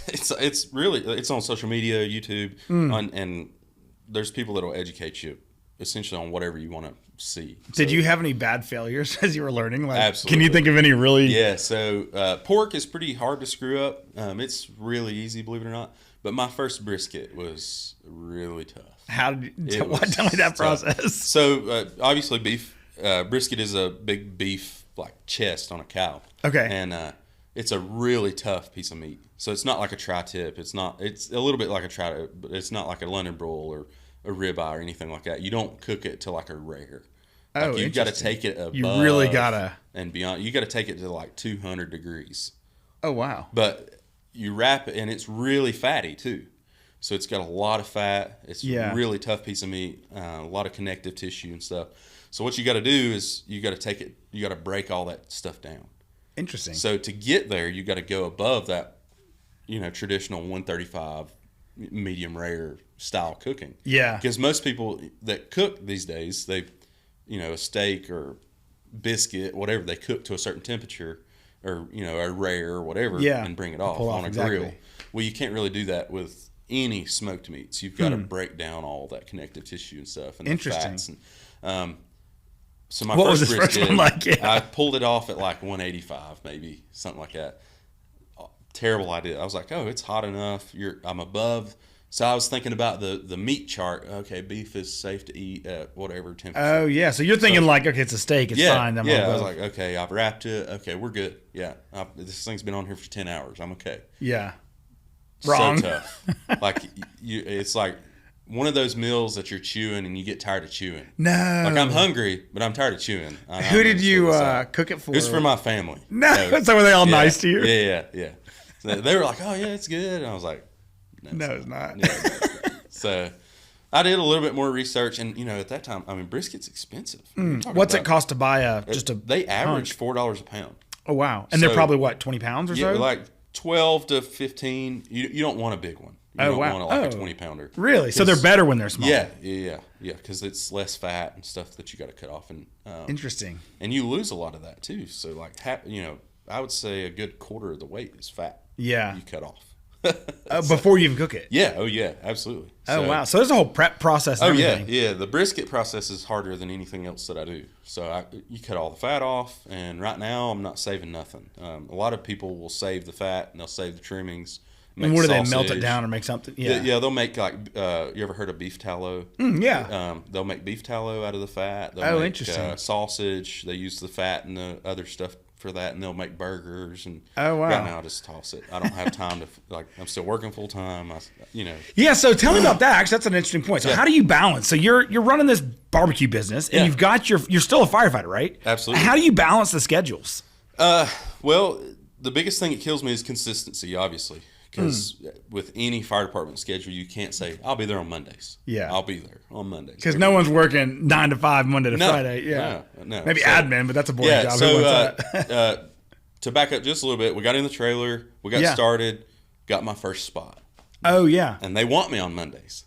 it's on social media, YouTube, and there's people that will educate you essentially on whatever you want to see. Did you have any bad failures as you were learning? Like, Absolutely. Can you think of any really? Yeah, so pork is pretty hard to screw up. It's really easy, believe it or not. But my first brisket was really tough. How did you, tell me that process? So obviously beef, brisket is a big beef like chest on a cow. Okay. And it's a really tough piece of meat. So it's not like a tri-tip. It's a little bit like a tri-tip, but it's not like a London broil or a ribeye or anything like that. You don't cook it to like a rare. Like you've got to take it above. You really gotta. And beyond. You got to take it to like 200 degrees. Oh, wow. But you wrap it, and it's really fatty too. So it's got a lot of fat. It's a really tough piece of meat, a lot of connective tissue and stuff. So what you got to do is you got to take it, you got to break all that stuff down. Interesting. So to get there, you got to go above that, traditional 135 medium rare style cooking. Yeah. Because most people that cook these days, they, a steak or biscuit, whatever, they cook to a certain temperature or, a rare or whatever and bring it off on a grill. Well, you can't really do that with any smoked meats. You've got to break down all that connective tissue and stuff and the fats. And, so my first brisket, I pulled it off at like 185, maybe something like that. Terrible idea. I was like, oh, it's hot enough. I'm above. So I was thinking about the meat chart. Okay, beef is safe to eat at whatever temperature. Oh, yeah. So you're thinking okay, it's a steak. It's fine. I was like, okay, I've wrapped it. Okay, we're good. Yeah. This thing's been on here for 10 hours. I'm okay. Yeah. Wrong. So tough. Like, it's like one of those meals that you're chewing and you get tired of chewing. No. Like, I'm hungry, but I'm tired of chewing. Who did you cook it for? It was for my family. No. So were they all nice to you? Yeah. So they were like, oh, yeah, it's good. And I was like, no, it's not. Yeah, so I did a little bit more research, and at that time, brisket's expensive. What's it cost to buy They average $4 a pound. Oh wow! And they're probably what, 20 pounds or so? Yeah, like 12 to 15. You don't want a big one. You don't want a 20 pounder. Really? So they're better when they're small. Yeah. Because it's less fat and stuff that you got to cut off. And interesting. And you lose a lot of that too. So like I would say a good quarter of the weight is fat. Yeah. You cut off. Before you even cook it. Yeah. Oh yeah. Absolutely. Oh wow. So there's a whole prep process. And everything. Yeah. The brisket process is harder than anything else that I do. So you cut all the fat off, and right now I'm not saving nothing. A lot of people will save the fat and they'll save the trimmings. And what do they melt it down or make something? Yeah. They'll make like you ever heard of beef tallow? Yeah. They'll make beef tallow out of the fat. They'll make, interesting. Sausage. They use the fat and the other stuff for that, and they'll make burgers. And oh wow! Right now I just toss it. I don't have time to I'm still working full time. Yeah. So tell me about that. Actually, that's an interesting point. So how do you balance? So you're running this barbecue business, and you've got you're still a firefighter, right? Absolutely. How do you balance the schedules? Well, the biggest thing that kills me is consistency, obviously. Because with any fire department schedule, you can't say, I'll be there on Mondays. Yeah. I'll be there on Mondays. Because no one's working 9 to 5, Monday to Friday. Yeah. No. Maybe admin, but that's a boring job. So to back up just a little bit, we got in the trailer, we got started, got my first spot. Oh, yeah. And they want me on Mondays.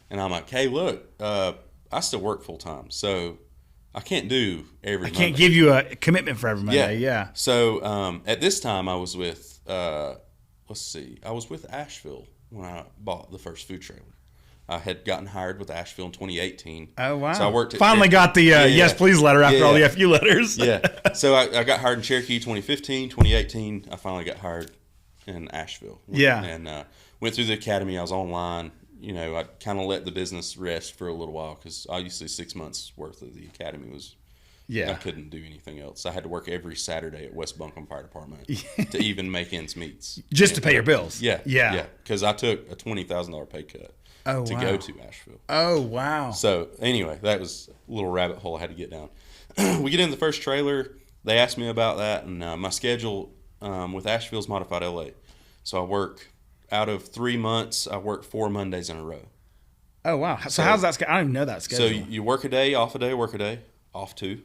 And I'm like, hey, look, I still work full time, so I can't do every. I can't give you a commitment for every Monday. Yeah. So at this time, I was with I was with Asheville when I bought the first food trailer. I had gotten hired with Asheville in 2018. Oh, wow. So I worked finally got the yes please letter after all the FU letters. Yeah. So I got hired in Cherokee 2015, 2018. I finally got hired in Asheville. Yeah. And went through the academy. I was online. You know, I kind of let the business rest for a little while because obviously 6 months worth of the academy was, I couldn't do anything else. I had to work every Saturday at West Buncombe Fire Department to even make ends meet. Just to pay your bills. Yeah. Because I took a $20,000 pay cut to go to Asheville. Oh, wow. So anyway, that was a little rabbit hole I had to get down. We get in the first trailer. They asked me about that, and my schedule with Asheville's modified LA. So I work. Out of 3 months, I worked 4 Mondays in a row. Oh, wow. So how's that? I don't even know that schedule. So you work a day, off a day, work a day, off 2.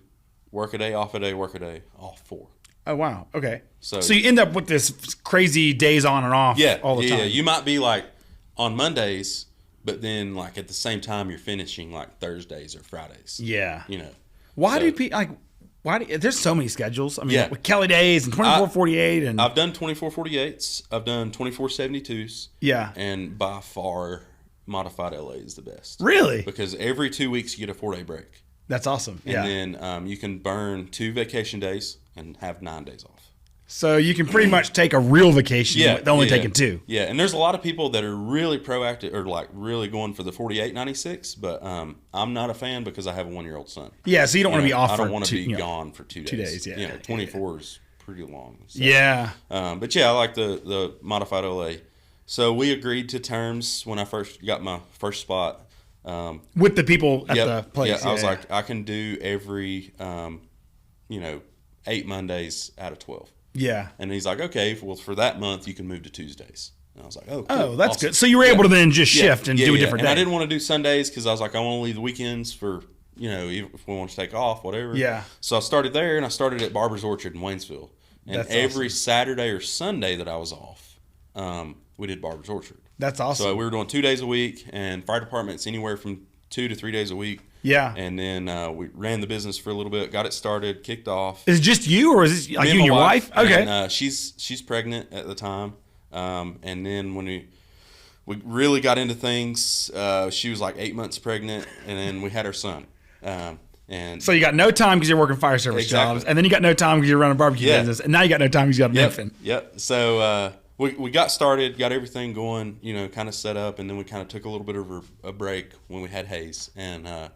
Work a day, off a day, work a day, off 4. Oh, wow. Okay. So you end up with this crazy days on and off all the time. Yeah, you might be like on Mondays, but then like at the same time you're finishing like Thursdays or Fridays. Yeah. You know. Why do people like... there's so many schedules. I mean, with Kelly days and 24/48 and I've done 24/48s. I've done 24/72s. Yeah. And by far, modified LA is the best. Really? Because every 2 weeks you get a 4-day break. That's awesome. Yeah. And then you can burn 2 vacation days and have 9 days off. So you can pretty much take a real vacation with only taking 2. Yeah, and there's a lot of people that are really proactive or like really going for the 48/96, but I'm not a fan because I have a 1-year-old son. Yeah, so you don't want to be off. I don't want to be gone for 2 days. 2 days, yeah. You know, 24 is pretty long. So. Yeah. But yeah, I like the modified LA. So we agreed to terms when I first got my first spot. With the people at the place. Yeah, I was like, I can do every 8 Mondays out of 12. Yeah. And he's like, okay, well, for that month, you can move to Tuesdays. And I was like, oh, cool. Oh, that's awesome. Good. So you were able to then just shift and do a different day. And I didn't want to do Sundays because I was like, I want to leave the weekends for, if we want to take off, whatever. Yeah. So I started there, and I started at Barber's Orchard in Waynesville. And that's every awesome. Saturday or Sunday that I was off, we did Barber's Orchard. That's awesome. So we were doing 2 days a week, and fire department's anywhere from 2 to 3 days a week. Yeah. And then we ran the business for a little bit, got it started, kicked off. Is it just you, or is it like you and your wife? Okay. And she's pregnant at the time. And then when we really got into things, she was like 8 months pregnant, and then we had her son. And so you got no time because you're working fire service jobs, and then you got no time because you're running a barbecue business, and now you got no time because you got an infant. Yep. So we got started, got everything going, kind of set up, and then we kind of took a little bit of a break when we had HiViz. And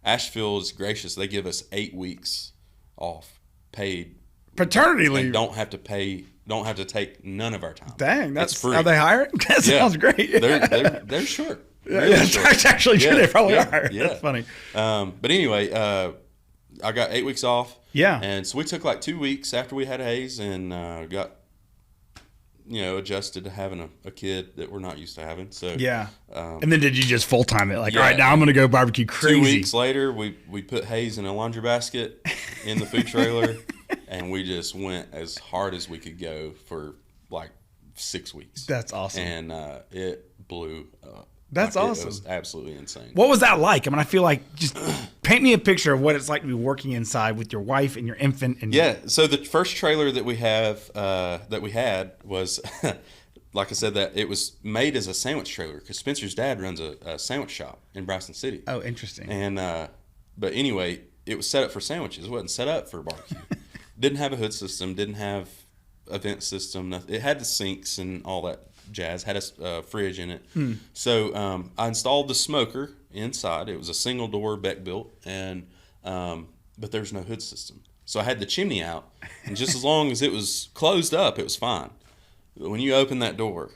Asheville is gracious; they give us 8 weeks off, paid paternity leave. And don't have to take none of our time. Dang, that's free. Are they hiring? That sounds great. They're short. Really short. That's actually true. They probably are. Yeah. That's funny. But anyway, I got 8 weeks off. Yeah. And so we took like 2 weeks after we had HiViz and got adjusted to having a kid that we're not used to having. So yeah. And then did you just full time it? Like, all right, now I'm going to go barbecue crazy. 2 weeks later, we put HiViz in a laundry basket in the food trailer, and we just went as hard as we could go for like 6 weeks. That's awesome. And it blew up. That's awesome. It was absolutely insane. What was that like? I mean, I feel like just paint me a picture of what it's like to be working inside with your wife and your infant. And so the first trailer that we had was, like I said, that it was made as a sandwich trailer because Spencer's dad runs a sandwich shop in Bryson City. Oh, interesting. And but anyway, it was set up for sandwiches. It wasn't set up for barbecue. Didn't have a hood system. Didn't have a vent system. Nothing. It had the sinks and all that jazz, had a fridge in it. So I installed the smoker inside. It was a single door Beck built, and but there's no hood system. So I had the chimney out, and just as long as it was closed up, it was fine. But when you open that door,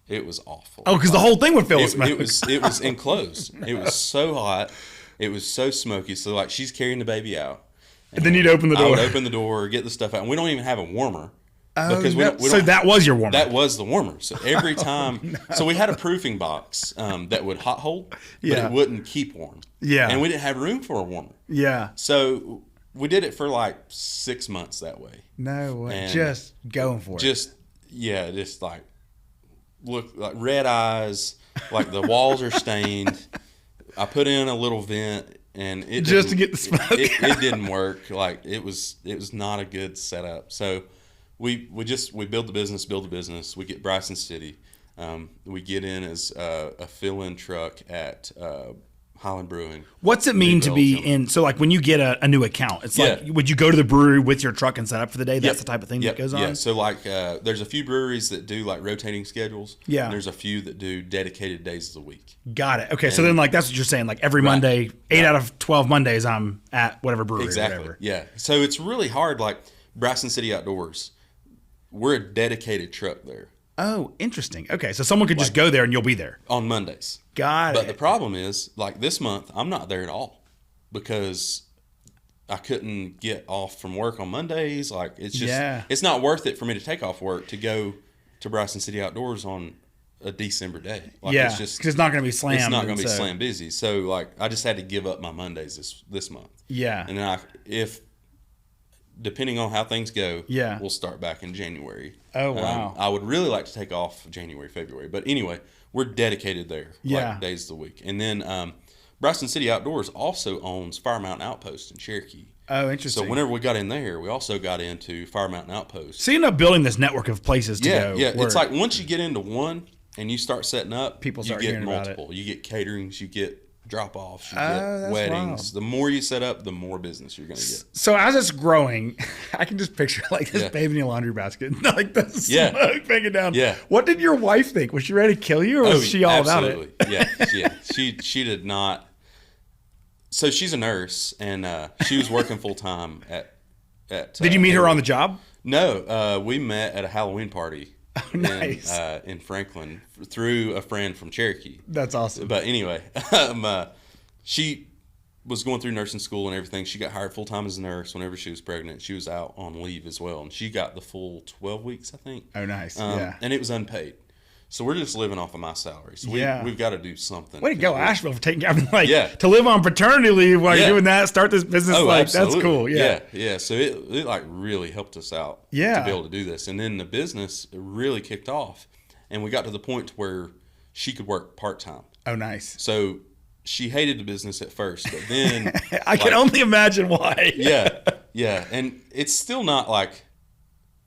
it was awful. Oh, because the whole thing would fill with smoke. It was enclosed. It was so hot. It was so smoky. So like she's carrying the baby out, and then you'd open the door. I would open the door, get the stuff out, and we don't even have a warmer. Because so that was your warmer. That was the warmer. So every time, so we had a proofing box that would hot hold, but it wouldn't keep warm. Yeah, and we didn't have room for a warmer. Yeah, so we did it for like 6 months that way. No way, and just going for it. Just like look like red eyes, like the walls are stained. I put in a little vent, and it just to get the smoke. It didn't work. Like it was not a good setup. So we build the business. We get Bryson City. We get in as a fill-in truck at Highland Brewing. What's it mean to be in? So like when you get a new account, it's like, would you go to the brewery with your truck and set up for the day? That's the type of thing that goes on? Yeah, so like there's a few breweries that do like rotating schedules. Yeah. And there's a few that do dedicated days of the week. Got it. Okay, so then like that's what you're saying. Like every Monday, 8 out of 12 Mondays, I'm at whatever brewery Exactly. or whatever. Yeah. So it's really hard. Like Bryson City Outdoors, we're a dedicated truck there. Oh, interesting. Okay, so someone could just go there and you'll be there. On Mondays. Got it. But the problem is, like this month, I'm not there at all because I couldn't get off from work on Mondays. Like it's just, it's not worth it for me to take off work to go to Bryson City Outdoors on a December day. Like it's just because it's not going to be slammed. It's not going to be slam busy. So like I just had to give up my Mondays this month. Yeah. And then depending on how things go, we'll start back in January. Oh, wow. I would really like to take off January, February. But anyway, we're dedicated there, like days of the week. And then Bryson City Outdoors also owns Fire Mountain Outpost in Cherokee. Oh, interesting. So whenever we got in there, we also got into Fire Mountain Outpost. So you end up building this network of places to go. Yeah, it's like once you get into one and you start setting up, people start you get hearing multiple. about it. You get caterings, you get drop-offs, you get weddings. Wild. The more you set up, the more business you're going to get. So as it's growing, I can just picture like this baby in a laundry basket, like the smoke banging down. Yeah. What did your wife think? Was she ready to kill you, or was she all absolutely. about it? Yeah. She did not. So she's a nurse, and she was working full-time at Did you meet her on the job? No. We met at a Halloween party. Oh, nice. In Franklin through a friend from Cherokee. That's awesome. But anyway, she was going through nursing school and everything. She got hired full time as a nurse whenever she was pregnant. She was out on leave as well, and she got the full 12 weeks, I think. Oh, nice. And it was unpaid. So we're just living off of my salary. So we've got to do something. Way to go, Asheville, for taking. I mean, to live on paternity leave while you're doing that, start this business. Absolutely. That's cool. Yeah. So it like really helped us out. To be able to do this, and then the business really kicked off, and we got to the point where she could work part time. Oh, nice. So she hated the business at first, but then I can only imagine why. yeah, and it's still not like.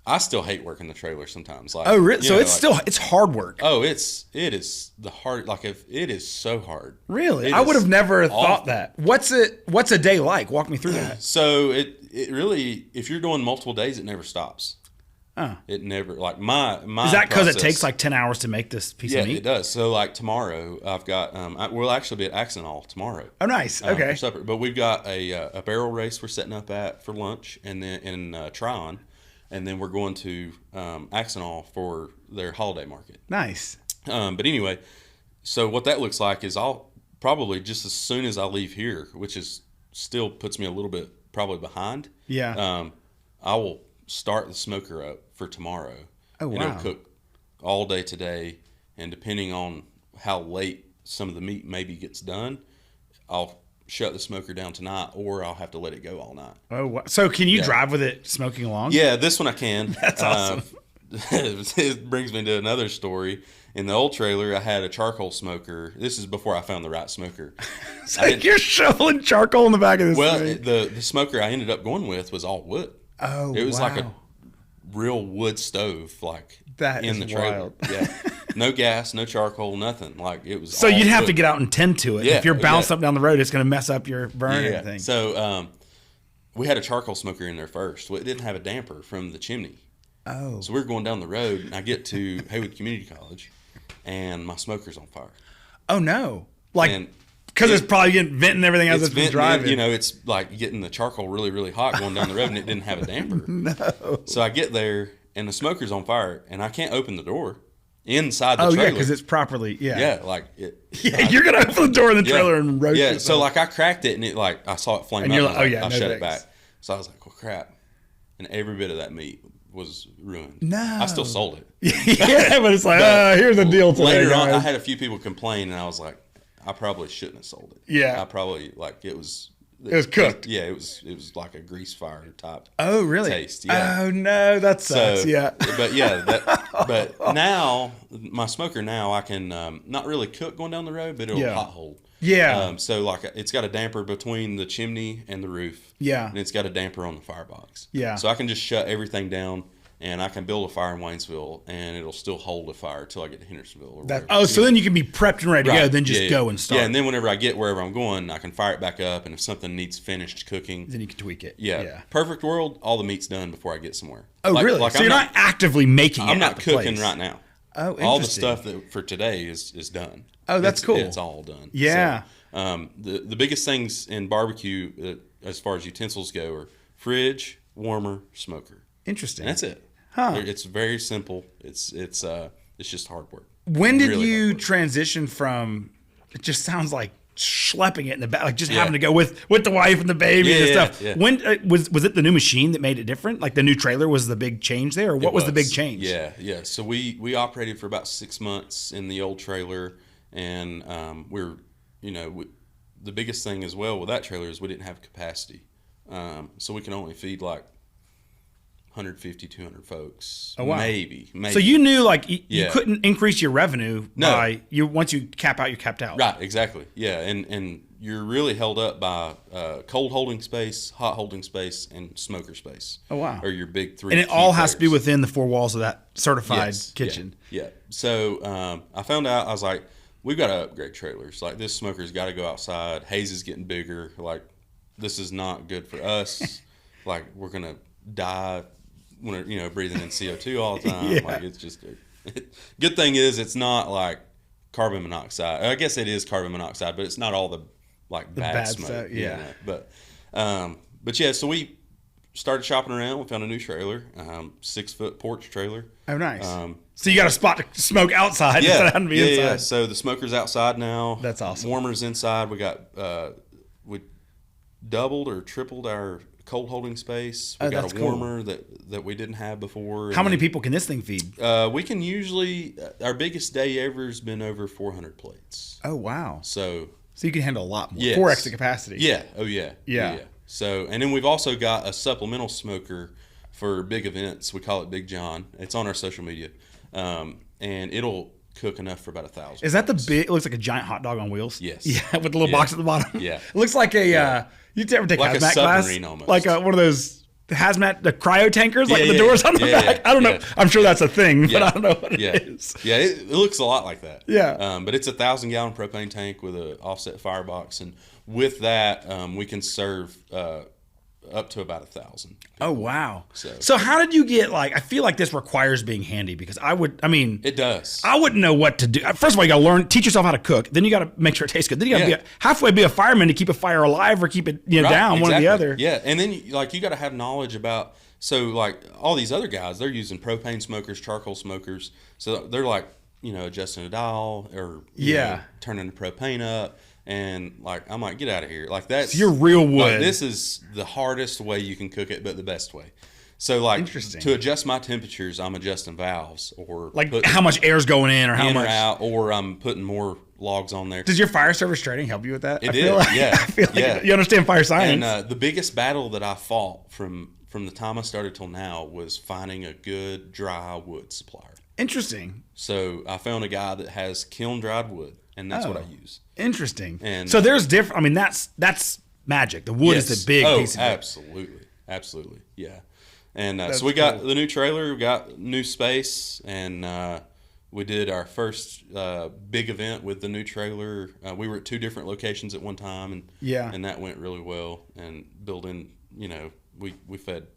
I still hate working the trailer sometimes. Like, oh, really? So it's hard work. Oh, it is the hard. Like it is so hard. Really, I would have never thought that. What's a day like? Walk me through that. So it really, if you're doing multiple days, it never stops. Oh. It never like my. Is that because it takes like 10 hours to make this piece of meat? Yeah, it does. So like tomorrow, I've got we'll actually be at Axonal tomorrow. Oh, nice. Okay. For supper, but we've got a barrel race we're setting up at for lunch, and then in Tryon. And then we're going to Axonal for their holiday market. Nice. But anyway, so what that looks like is I'll probably just as soon as I leave here, which is still puts me a little bit probably behind. Yeah. I will start the smoker up for tomorrow. Oh, wow. And it'll cook all day today. And depending on how late some of the meat maybe gets done, I'll shut the smoker down tonight, or I'll have to let it go all night. Oh, wow. So can you drive with it smoking along? Yeah, this one I can. That's awesome. It brings me to another story. In the old trailer, I had a charcoal smoker. This is before I found the right smoker. So you're shoveling charcoal in the back of this thing. The smoker I ended up going with was all wood. Oh, it was like a real wood stove, like that in the trailer. Wild. Yeah, no gas, no charcoal, nothing. Like it was. So you'd have to get out and tend to it. Yeah, if you're bounced up down the road, it's going to mess up your burn and everything. So we had a charcoal smoker in there first. Well, it didn't have a damper from the chimney. Oh. So we were going down the road, and I get to Haywood Community College, and my smoker's on fire. Oh no! Like. Because it's probably getting vent and everything as it's been driving. It's like getting the charcoal really, really hot going down the road, and it didn't have a damper. No. So I get there, and the smoker's on fire, and I can't open the door inside the trailer. Oh, yeah, because it's properly, Yeah, like it. Yeah, you're going to open the door in the trailer and roast it. Yeah, so like I cracked it, and it like, I saw it flame and up. You're like, I shut it back. So I was like, well, crap. And every bit of that meat was ruined. No. I still sold it. Yeah, but it's like, here's the deal today, later guys. on, I had a few people complain, and I was like, I probably shouldn't have sold it. Yeah. I probably it was cooked. Yeah, it was like a grease fire type. Oh, really? Taste. Yeah. Oh no, that sucks. So, yeah. But yeah, But now, my smoker now, I can not really cook going down the road, but it'll hot hold. Yeah. So like it's got a damper between the chimney and the roof. Yeah. And it's got a damper on the firebox. Yeah. So I can just shut everything down, and I can build a fire in Waynesville, and it'll still hold a fire till I get to Hendersonville. Or whatever. So then you can be prepped and ready to go, then just go and start. Yeah, and then whenever I get wherever I'm going, I can fire it back up, and if something needs finished cooking, then you can tweak it. Yeah. Perfect world, all the meat's done before I get somewhere. Oh, really? So you're not actively making it. I'm not cooking right now. Oh, interesting. All the stuff that for today is done. Oh, that's cool. It's all done. Yeah. So, the biggest things in barbecue as far as utensils go are fridge, warmer, smoker. Interesting. And that's it. Huh. It's very simple. It's just hard work. When did you transition from? It just sounds like schlepping it in the back, like just having to go with the wife and the baby and stuff. Yeah. When was it the new machine that made it different? Like the new trailer was the big change there, or what was the big change? Yeah. So we operated for about 6 months in the old trailer, and the biggest thing as well with that trailer is we didn't have capacity, so we can only feed like 150, 200 folks. Oh, wow. Maybe. So you knew you couldn't increase your revenue by once you cap out, you capped out. Right, exactly. Yeah, and you're really held up by cold holding space, hot holding space, and smoker space. Oh, wow. Or your big three. And it all has to be within the four walls of that certified kitchen. Yeah. So I found out, I was like, we've got to upgrade trailers. Like, this smoker's got to go outside. Haze is getting bigger. Like, this is not good for us. Like, we're going to die when breathing in CO2 all the time. Like, it's just good thing is it's not like carbon monoxide. I guess it is carbon monoxide, but it's not all the bad smoke. Stuff, yeah. But yeah, so we started shopping around. We found a new trailer, 6-foot porch trailer. Oh, nice. So you got a spot to smoke outside instead of having to be inside. Yeah. So the smoker's outside now. That's awesome. Warmer's inside. We got we doubled or tripled our cold holding space. We got a warmer that we didn't have before. How many people can this thing feed? We can usually our biggest day ever has been over 400 plates. Oh, wow. So you can handle a lot more. 4x the capacity. Yeah. Oh yeah. Yeah. So and then we've also got a supplemental smoker for big events. We call it Big John. It's on our social media, and it'll cook enough for about 1,000. Is that the big? It looks like a giant hot dog on wheels. Yes. Yeah, with the little box at the bottom. Yeah. It looks like a. You ever take like hazmat a submarine class? almost. Like one of those hazmat, the cryo tankers, with the doors on the back. I don't know. I'm sure that's a thing, but I don't know what it is. Yeah, it looks a lot like that. Yeah. But it's a 1,000-gallon propane tank with an offset firebox, and with that, we can serve up to about 1,000. Oh, wow. So how did you get, I feel like this requires being handy, because it does. I wouldn't know what to do. First of all, you got to teach yourself how to cook. Then you got to make sure it tastes good. Then you got to halfway be a fireman to keep a fire alive or keep it down, one or the other. Yeah. And then you got to have knowledge about, all these other guys, they're using propane smokers, charcoal smokers. So they're adjusting a dial or turning the propane up. And I'm like, get out of here. That's your real wood. This is the hardest way you can cook it, but the best way. So interesting. To adjust my temperatures, I'm adjusting valves or how much air's going in or how much or out, or I'm putting more logs on there. Does your fire service training help you with that? It did. I feel like you understand fire science. And the biggest battle that I fought from the time I started till now was finding a good dry wood supplier. Interesting. So I found a guy that has kiln dried wood, and that's what I use. Interesting. And so there's different. that's magic. The wood is the big piece of it. Absolutely. Yeah. And so we got the new trailer, we got new space, and we did our first big event with the new trailer. We were at 2 different locations at one time, and that went really well. And building, we fed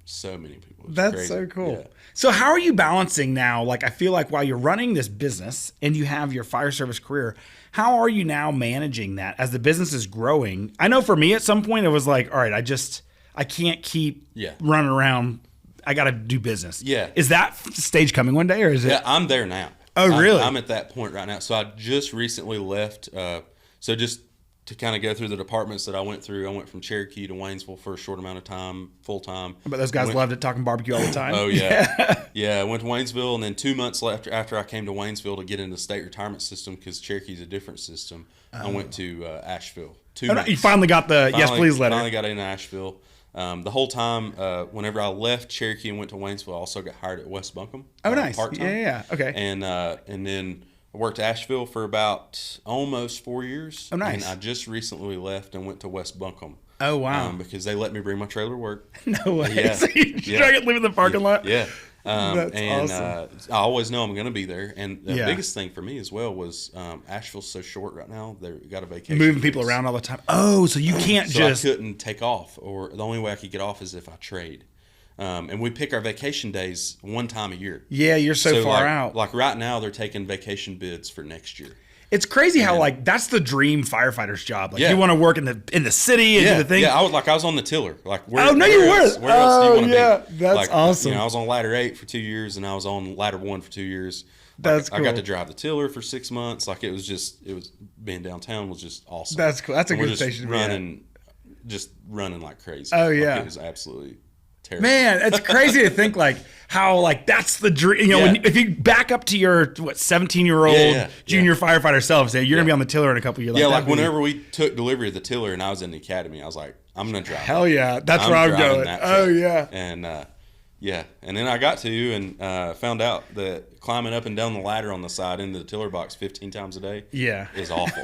so many people. That's crazy. So cool. Yeah. So how are you balancing now? I feel like while you're running this business and you have your fire service career, how are you now managing that as the business is growing? I know for me at some point it was all right, I can't keep running around. I got to do business. Yeah. Is that stage coming one day, or is it? Yeah, I'm there now. Oh, really? I'm at that point right now. So I just recently left. So just to kind of go through the departments that I went through, I went from Cherokee to Waynesville for a short amount of time, full time. But those guys loved it, talking barbecue all the time. Oh, yeah. Yeah, I went to Waynesville, and then 2 months after I came to Waynesville to get into the state retirement system, because Cherokee's a different system, I went to Asheville. 2 months. You finally got the yes, please letter. Finally got into Asheville. The whole time, whenever I left Cherokee and went to Waynesville, I also got hired at West Buncombe. Oh, nice. Part-time. Yeah. Okay. And then I worked Asheville for about almost 4 years. Oh, nice. And I just recently left and went to West Buncombe. Oh, wow. Because they let me bring my trailer to work. No way. Yeah. So you live in the parking lot? Yeah. That's and awesome. I always know I'm going to be there. And the Yeah. biggest thing for me as well was Asheville's so short right now. They've got a vacation. Moving people around all the time. Oh, so you can't So just... I couldn't take off, or the only way I could get off is if I trade. And we pick our vacation days one time a year. Yeah, you're so far like, out. Like right now, they're taking vacation bids for next year. It's crazy how like that's the dream firefighter's job. Like Yeah. you want to work in the city and do the thing. Yeah, I was on the tiller. Like where, Oh, no, where you else, weren't. Where else do you Oh, want to yeah. be? That's like, awesome. I was on ladder 8 for 2 years, and I was on ladder 1 for 2 years. That's I cool. got to drive the tiller for 6 months. Like it was being downtown was just awesome. That's cool. That's a And we're good station to be at. just running like crazy. Oh, Like, yeah. it was absolutely terrible. Man, it's crazy to think like how like that's the dream. You know, Yeah. if you back up to your 17-year-old Yeah. junior firefighter self, say you're gonna be on the tiller in a couple years. Yeah, like that'd be- whenever we took delivery of the tiller and I was in the academy, I was like, I'm going to drive. Hell yeah, that's where I'm driving going. that Oh truck. yeah. And and then I got to and found out that climbing up and down the ladder on the side into the tiller box 15 times a day Yeah. is awful.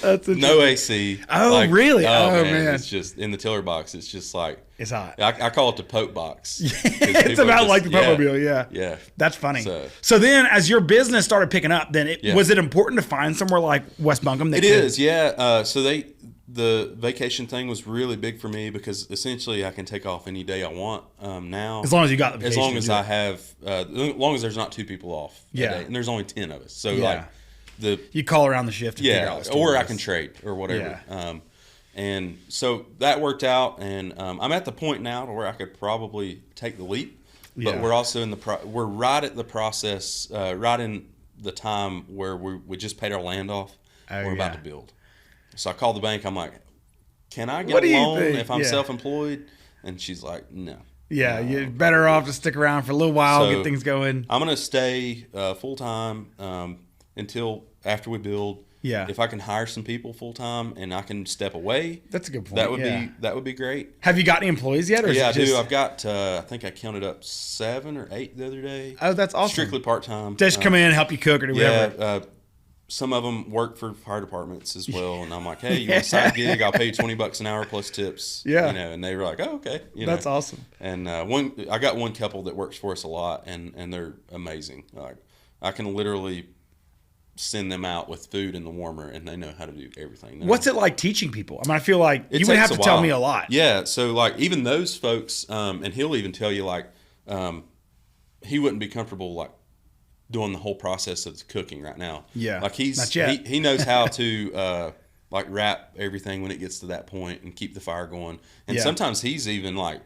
That's No AC. Oh, really? Oh, man. It's just in the tiller box. It's just like It's hot. I call it the Pope box. It's about like the Pope-mobile, yeah. Yeah. That's funny. So- So then, as your business started picking up, then Yeah. was it important to find somewhere like West Buncombe? It is, yeah. So the vacation thing was really big for me because essentially I can take off any day I want now. As long as you got the As vacation. long as I have, as long as there's not 2 people off. that Yeah. day. And there's only 10 of us. So Yeah. like you call around the shift. And figure out what or I it can is. trade or whatever. Yeah. And so that worked out, and I'm at the point now to where I could probably take the leap. But Yeah. we're also in we're right at the process, right in the time where we just paid our land off. Oh, We're about yeah. to build. So I called the bank. I'm like, can I What get do a you loan think? if I'm Yeah. self-employed? And she's like, no. Yeah, No, you're better off to stick around for a little while, So- get things going. I'm going to stay full-time until after we build. Yeah. If I can hire some people full-time and I can step away, That's a good point. that would be great. Have you got any employees yet? Or is Yeah, I it just... do. I've got, I think I counted up 7 or 8 the other day. Oh, that's awesome. Strictly part-time. Just come in and help you cook or do Yeah, whatever. some of them work for fire departments as well, and I'm like, hey, you want a side gig? I'll pay you $20 an hour plus tips. Yeah. And they were like, oh, okay. That's awesome. And I got one couple that works for us a lot, and they're amazing. Like I can literally send them out with food in the warmer, and they know how to do everything. What's it like teaching people? I mean, I feel like It you would takes have a to tell while. me a lot. Yeah, so like even those folks, and he'll even tell you like he wouldn't be comfortable like doing the whole process of the cooking right now. Yeah, like not yet. he knows how to like wrap everything when it gets to that point and keep the fire going. And Yeah. sometimes he's even like,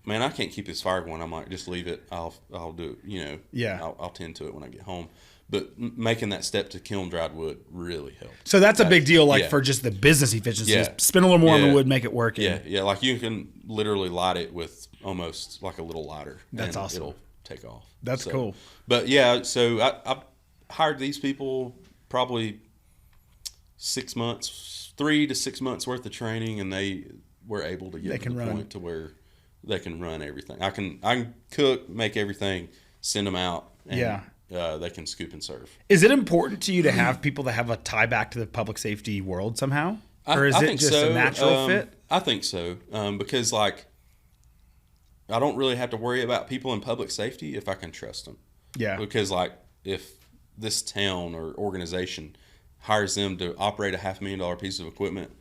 man, I can't keep this fire going. I'm like, just leave it. I'll do it. Yeah. I'll tend to it when I get home. But making that step to kiln dried wood really helped. So that's a big deal, like Yeah. for just the business efficiency. Yeah. Just spend a little more on the Yeah. wood, make it work. Yeah, yeah. Like you can literally light it with almost like a little lighter. That's and awesome. It'll take off. That's cool. But yeah, so I hired these people probably 6 months, 3 to 6 months worth of training, and they were able to get to the point to where they can run everything. I can cook, make everything, send them out. And, Yeah. They can scoop and serve. Is it important to you to have people that have a tie back to the public safety world somehow? Or is I it think just so. a natural fit? I think so, because like I don't really have to worry about people in public safety if I can trust them. Yeah. Because like if this town or organization hires them to operate a $500,000 piece of equipment,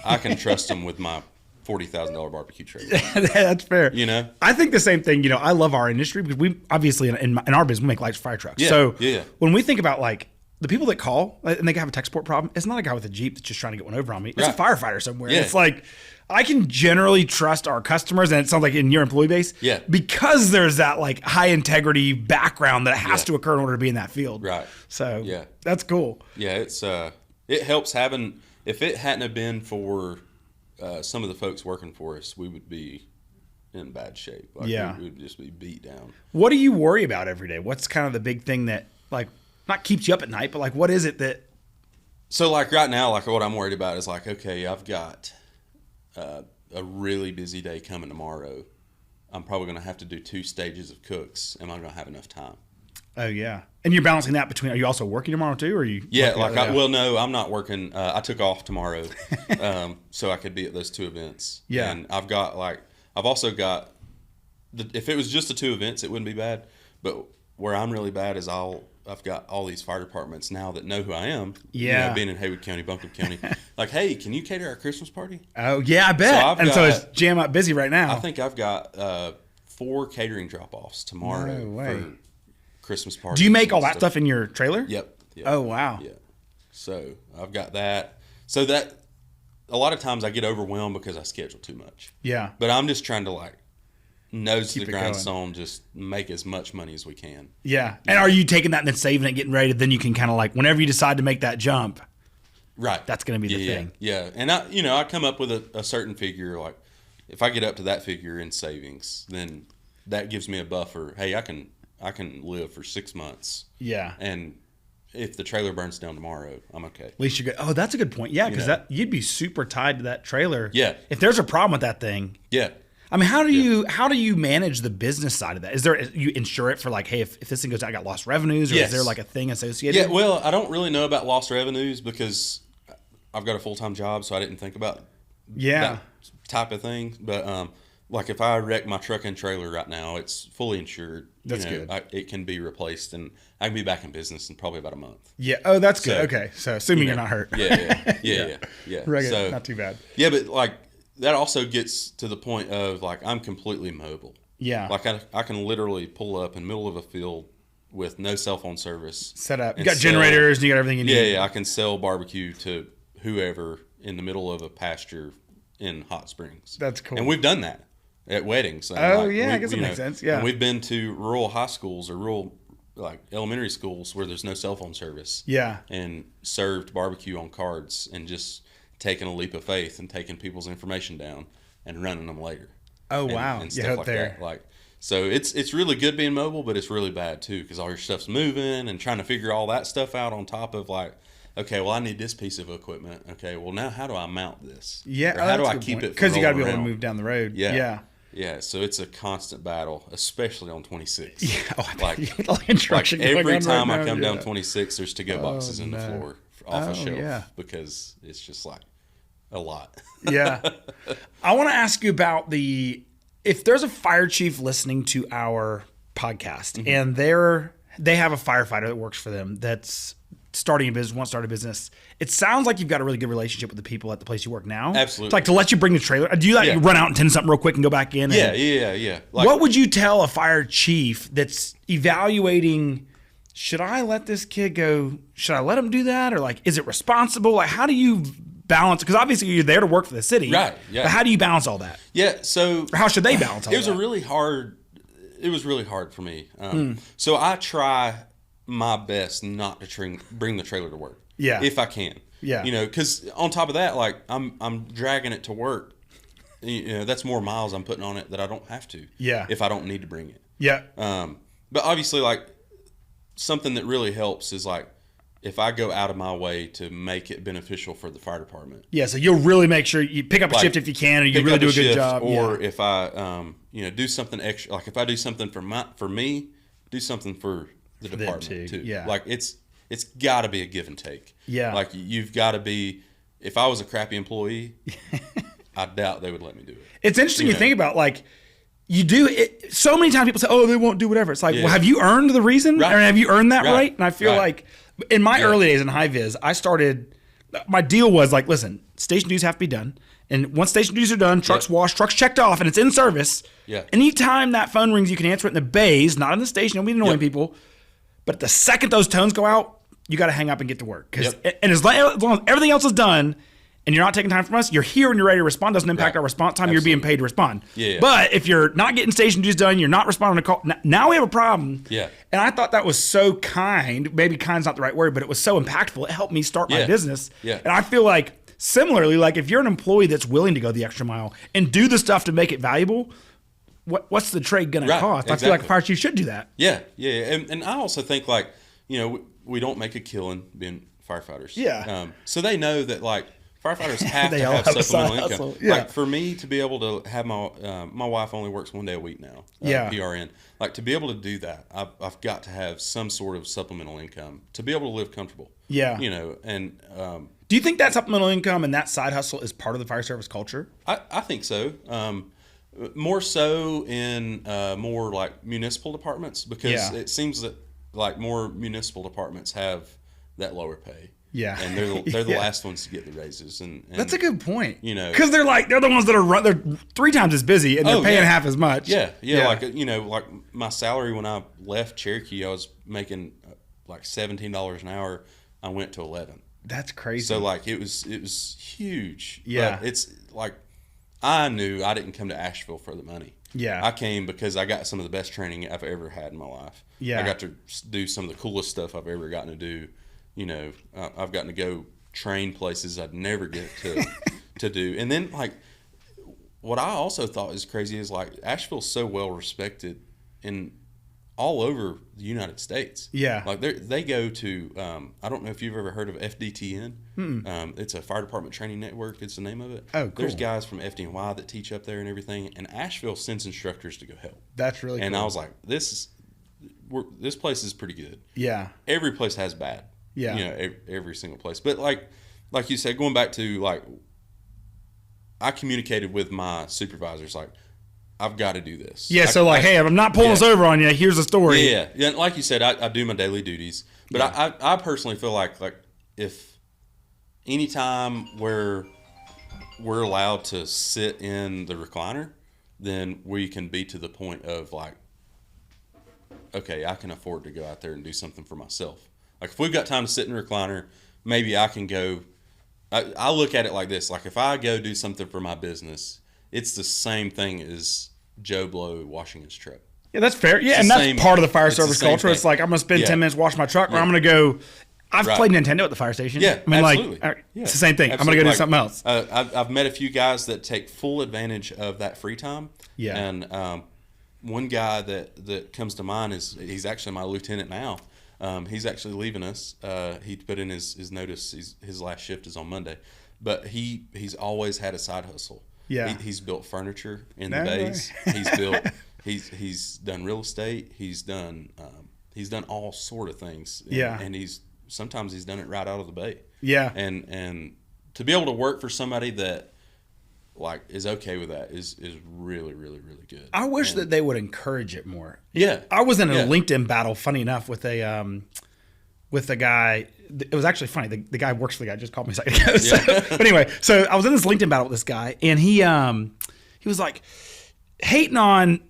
I can trust them with my $40,000 barbecue trailer. That's fair. You know? I think the same thing. I love our industry because we obviously in our business we make lights for fire trucks. Yeah, So yeah. when we think about like the people that call and they have a tech support problem, it's not a guy with a Jeep that's just trying to get one over on me. It's Right. a firefighter somewhere. Yeah. It's like I can generally trust our customers, and it sounds like in your employee base, Yeah. because there's that like high integrity background that has Yeah. to occur in order to be in that field. Right. So Yeah. that's cool. Yeah, it's it helps having. If it hadn't have been for some of the folks working for us, we would be in bad shape. Like Yeah. we would just be beat down. What do you worry about every day? What's kind of the big thing that like not keeps you up at night, but like what is it that? So like right now, like what I'm worried about is like, okay, I've got a really busy day coming tomorrow, I'm probably going to have to do 2 stages of cooks. Am I going to have enough time? Oh yeah, and you're balancing that between. Are you also working tomorrow too, or are you? Yeah, no, I'm not working. I took off tomorrow, so I could be at those 2 events. Yeah, and I've also got. If it was just the 2 events, it wouldn't be bad. But where I'm really bad is I've got all these fire departments now that know who I am. Yeah, you know, being in Haywood County, Buncombe County, like, hey, can you cater our Christmas party? Oh yeah, I bet. So it's jam up busy right now. I think I've got 4 catering drop-offs tomorrow. No way. For Christmas party. Do you make all that stuff in your trailer? Yep. Oh wow. Yeah. So I've got that. So that a lot of times I get overwhelmed because I schedule too much. Yeah. But I'm just trying to like nose to Keep the it going. grindstone, just make as much money as we can. Yeah. And are you taking that and then saving it, getting ready? Then you can kind of like whenever you decide to make that jump. Right. That's going to be the thing. Yeah. And I come up with a certain figure. Like if I get up to that figure in savings, then that gives me a buffer. Hey, I can live for 6 months. Yeah. And if the trailer burns down tomorrow, I'm okay. At least you're good. Oh, that's a good point. Yeah, because you'd be super tied to that trailer. Yeah. If there's a problem with that thing. Yeah. I mean, how do you manage the business side of that? Is there you insure it for like, hey, if this thing goes down, I got lost revenues, or is there like a thing associated? Yeah. Well, I don't really know about lost revenues because I've got a full-time job, so I didn't think about that type of thing. But like if I wreck my truck and trailer right now, it's fully insured. That's good. It can be replaced, and I can be back in business in probably about a month. Yeah. Oh, that's good. Okay. So assuming you're not hurt. Yeah. So, not too bad. Yeah, but like that also gets to the point of like I'm completely mobile. Yeah. Like I can literally pull up in the middle of a field with no cell phone service. Set up. You got generators and you got everything you need. Yeah. I can sell barbecue to whoever in the middle of a pasture in Hot Springs. That's cool. And we've done that at weddings. I guess it makes sense. Yeah. And we've been to rural high schools or rural like elementary schools where there's no cell phone service. Yeah. And served barbecue on cards and just taking a leap of faith and taking people's information down and running them later. Oh wow! And stuff like that. Like so, it's really good being mobile, but it's really bad too because all your stuff's moving and trying to figure all that stuff out on top of like, okay, well I need this piece of equipment. Okay, well now how do I mount this? Yeah, or how do I keep it? Because you got to be able to move down the road. Yeah. So it's a constant battle, especially on 26. Yeah, like every time I come down 26, there's to-go boxes in the floor off a shelf because it's just like a lot. Yeah. I want to ask you about if there's a fire chief listening to our podcast and they have a firefighter that works for them that's starting a business, wants to start a business. It sounds like you've got a really good relationship with the people at the place you work now. Absolutely. It's like to let you bring the trailer. Do you you run out and tend something real quick and go back in? Yeah. Like, what would you tell a fire chief that's evaluating, should I let this kid go? Should I let him do that? Or like, is it responsible? Like, how do you balance? Because obviously you're there to work for the city. Right, yeah. But how do you balance all that? Yeah, so... Or how should they balance all that? It was really hard for me. So I try my best not to bring the trailer to work. Yeah. If I can. Yeah. Because on top of that, like I'm dragging it to work. That's more miles I'm putting on it that I don't have to. Yeah. If I don't need to bring it. Yeah. But obviously, like something that really helps is like if I go out of my way to make it beneficial for the fire department. Yeah. So you'll really make sure you pick up a shift if you can, or you really do a good job. Or if I, do something extra, like if I do something for me, do something for the department too. Yeah. Like it's got to be a give and take. Yeah. Like you've got to be. If I was a crappy employee, I doubt they would let me do it. It's interesting you think about like. You do it so many times. People say, "Oh, they won't do whatever." It's like, well, have you earned the reason, or have you earned that right? And I feel like in my early days in HiViz, I started. My deal was like, listen, station duties have to be done, and once station duties are done, trucks washed, trucks checked off, and it's in service. Yeah. Anytime that phone rings, you can answer it in the bays, not in the station. Don't be annoying people. But the second those tones go out, you got to hang up and get to work. And as long as everything else is done. And you're not taking time from us, you're here when you're ready to respond. Doesn't impact our response time. Absolutely. You're being paid to respond. Yeah. But if you're not getting station duties done, you're not responding to call. Now we have a problem. Yeah. And I thought that was so kind. Maybe kind's not the right word, but it was so impactful. It helped me start my business. Yeah. And I feel like similarly, like if you're an employee that's willing to go the extra mile and do the stuff to make it valuable, what's the trade going to cost? Exactly. I feel like a fire chief should do that. Yeah. And I also think like, we don't make a killing being firefighters. Yeah. So they know that like, firefighters have They to all have have a supplemental side income. hustle. Yeah. Like for me to be able to have my wife only works 1 day a week now. PRN. Like to be able to do that, I've got to have some sort of supplemental income to be able to live comfortable. Yeah. You know, and do you think that supplemental income and that side hustle is part of the fire service culture? I think so. More so in more like municipal departments because it seems that like more municipal departments have that lower pay. Yeah, and they're the last ones to get the raises. And that's a good point. You know, because they're the ones that are they're 3 times as busy and they're paying half as much. Yeah. Like you know, like my salary when I left Cherokee, I was making like $17 an hour. I went to 11. That's crazy. So like it was huge. Yeah, but it's like I knew I didn't come to Asheville for the money. Yeah, I came because I got some of the best training I've ever had in my life. Yeah, I got to do some of the coolest stuff I've ever gotten to do. You know, I've gotten to go train places I'd never get to do. And then like what I also thought is crazy is like Asheville's so well respected in all over the United States. Yeah, like they go to I don't know if you've ever heard of FDTN. It's a fire department training network. It's the name of it. Oh, cool. There's guys from FDNY that teach up there and everything. And Asheville sends instructors to go help. That's really and cool. I was like, this place is pretty good. Yeah, every place has bad. Yeah, you know, every single place. But like you said, going back to like, I communicated with my supervisors like, I've got to do this. Yeah, so hey, I'm not pulling this over on you. Here's a story. Yeah. Like you said, I do my daily duties, but I personally feel like if anytime we're allowed to sit in the recliner, then we can be to the point of like, okay, I can afford to go out there and do something for myself. Like if we've got time to sit in a recliner, maybe I can go. I look at it like this: like if I go do something for my business, it's the same thing as Joe Blow washing his truck. Yeah, that's fair. Yeah, and that's part of the fire service culture. It's like I'm going to spend 10 minutes washing my truck, or I'm going to go. I've played Nintendo at the fire station. Yeah, I mean, absolutely. Like it's the same thing. Absolutely. I'm going to go do something else. I've met a few guys that take full advantage of that free time. Yeah, and one guy that comes to mind he's actually my lieutenant now. He's actually leaving us. He put in his notice. His last shift is on Monday, but he's always had a side hustle. Yeah, he's built furniture in the bays. He's built. He's done real estate. He's done all sort of things. And sometimes he's done it right out of the bay. Yeah, and to be able to work for somebody that like is okay with that is really, really, really good. I wish that they would encourage it more. Yeah, I was in a LinkedIn battle, funny enough, with a guy. It was actually funny. The guy works for the guy, just called me a second ago. But anyway, so I was in this LinkedIn battle with this guy, and he was like hating on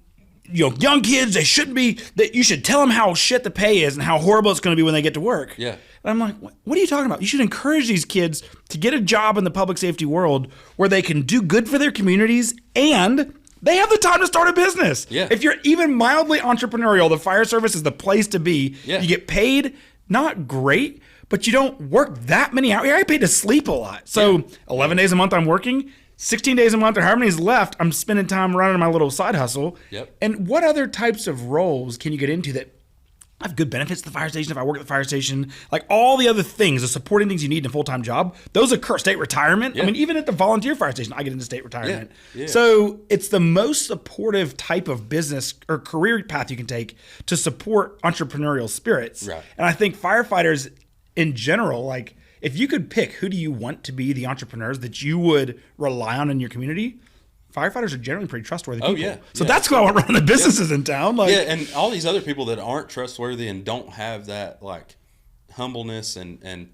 young kids. They shouldn't be. That you should tell them how shit the pay is and how horrible it's going to be when they get to work. Yeah. And I'm like, what are you talking about? You should encourage these kids to get a job in the public safety world where they can do good for their communities and they have the time to start a business. Yeah. If you're even mildly entrepreneurial, the fire service is the place to be. Yeah. You get paid, not great, but you don't work that many hours. I get paid to sleep a lot. So 11 days a month I'm working. 16 days a month or however many is left, I'm spending time running my little side hustle. Yep. And what other types of roles can you get into that have good benefits at the fire station if I work at the fire station? Like all the other things, the supporting things you need in a full-time job, those occur. State retirement. Yeah. I mean, even at the volunteer fire station, I get into state retirement. Yeah. So it's the most supportive type of business or career path you can take to support entrepreneurial spirits. Right. And I think firefighters in general, like if you could pick who do you want to be the entrepreneurs that you would rely on in your community, firefighters are generally pretty trustworthy people. Oh, yeah. So that's who I want running the businesses in town. Like, and all these other people that aren't trustworthy and don't have that like humbleness and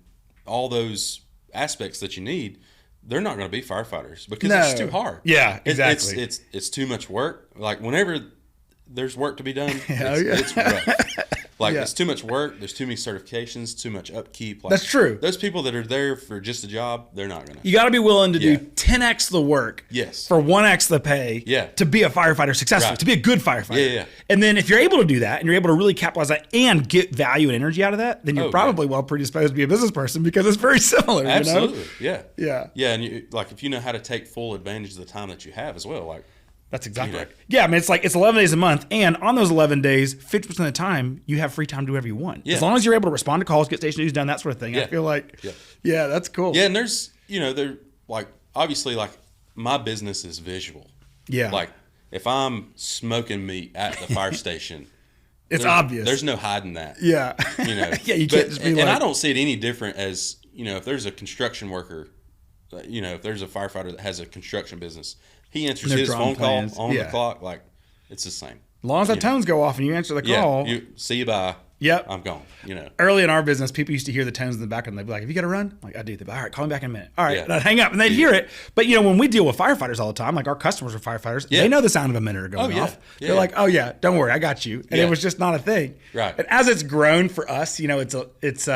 all those aspects that you need, they're not going to be firefighters because it's too hard. Yeah, exactly. It's too much work. Like whenever there's work to be done, it's rough. Like it's too much work. There's too many certifications, too much upkeep. Like, that's true. Those people that are there for just a job, they're not going to. You got to be willing to do 10x the work for 1x the pay to be a firefighter successfully, to be a good firefighter. Yeah. And then if you're able to do that and you're able to really capitalize that and get value and energy out of that, then you're probably well predisposed to be a business person because it's very similar. Absolutely. You know? Yeah. And if you know how to take full advantage of the time that you have as well, like. That's exactly right. Yeah, I mean, it's 11 days a month, and on those 11 days, 50% of the time, you have free time to do whatever you want. Yeah. As long as you're able to respond to calls, get station news done, that sort of thing. I feel like, that's cool. Yeah, and there's, like obviously like my business is visual. Yeah. Like if I'm smoking meat at the fire station, it's obvious. There's no hiding that. Yeah. You know. Yeah, you can't just be and like, I don't see it any different as, you know, if there's a construction worker, you know, if there's a firefighter that has a construction business, he answers his phone call on the clock, like it's the same. As long as the tones go off and you answer the call. Yeah, see you, bye. Yep. I'm gone, you know. Early in our business, people used to hear the tones in the background. They'd be like, have you got to run? I'm like, I do. They'd be like, all right, call me back in a minute. All right. Yeah. And I'd hang up and they'd hear it. But, you know, when we deal with firefighters all the time, like our customers are firefighters, they know the sound of a minute going off. Yeah. They're like, oh, yeah, don't worry, I got you. And it was just not a thing. Right. And as it's grown for us, you know, it's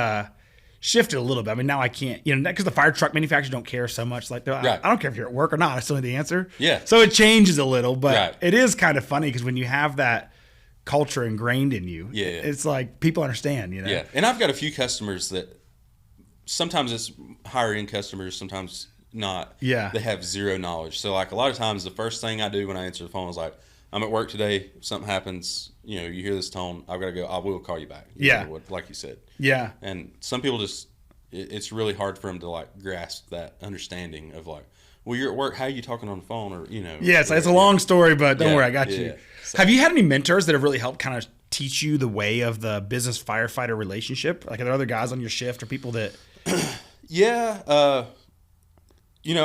shifted a little bit. I mean, now I can't, you know, because the fire truck manufacturers don't care so much. Like, I don't care if you're at work or not. I still need the answer. Yeah. So it changes a little, but it is kind of funny because when you have that culture ingrained in you, it's like people understand, you know. Yeah, and I've got a few customers that sometimes it's higher end customers, sometimes not. Yeah, they have zero knowledge. So like a lot of times, the first thing I do when I answer the phone is like, "I'm at work today. If something happens, you know, you hear this tone, I've got to go. I will call you back." You know, like you said. Yeah, and some people just it's really hard for them to like grasp that understanding of like, well, you're at work. How are you talking on the phone? Or, you know. Yeah, it's a long story, but don't worry, I got you. So, have you had any mentors that have really helped kind of teach you the way of the business firefighter relationship? Like, are there other guys on your shift or people that? Yeah. You know,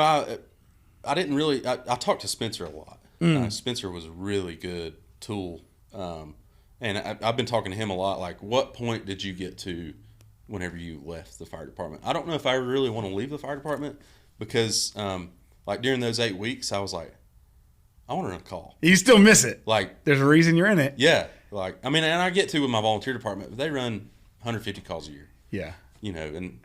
I didn't really, I talked to Spencer a lot. Spencer was a really good tool. And I've been talking to him a lot. Like, what point did you get to whenever you left the fire department? I don't know if I really want to leave the fire department because, like during those 8 weeks, I was like, I want to run a call. You still miss it. Like, there's a reason you're in it. Yeah. Like, I mean, and I get to with my volunteer department, but they run 150 calls a year. Yeah. You know, and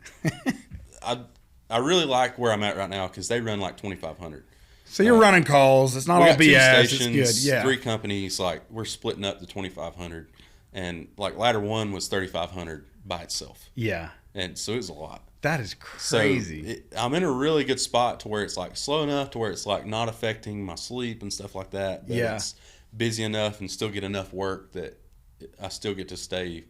I really like where I'm at right now because they run like 2,500. So you're running calls. It's not all BS. 2 stations, it's good. Yeah. 3 companies. Like, we're splitting up to 2,500. And like ladder 1 was 3,500 by itself. Yeah. And so it was a lot. That is crazy. So I'm in a really good spot to where it's like slow enough to where it's like not affecting my sleep and stuff like that. But it's busy enough and still get enough work that I still get to stay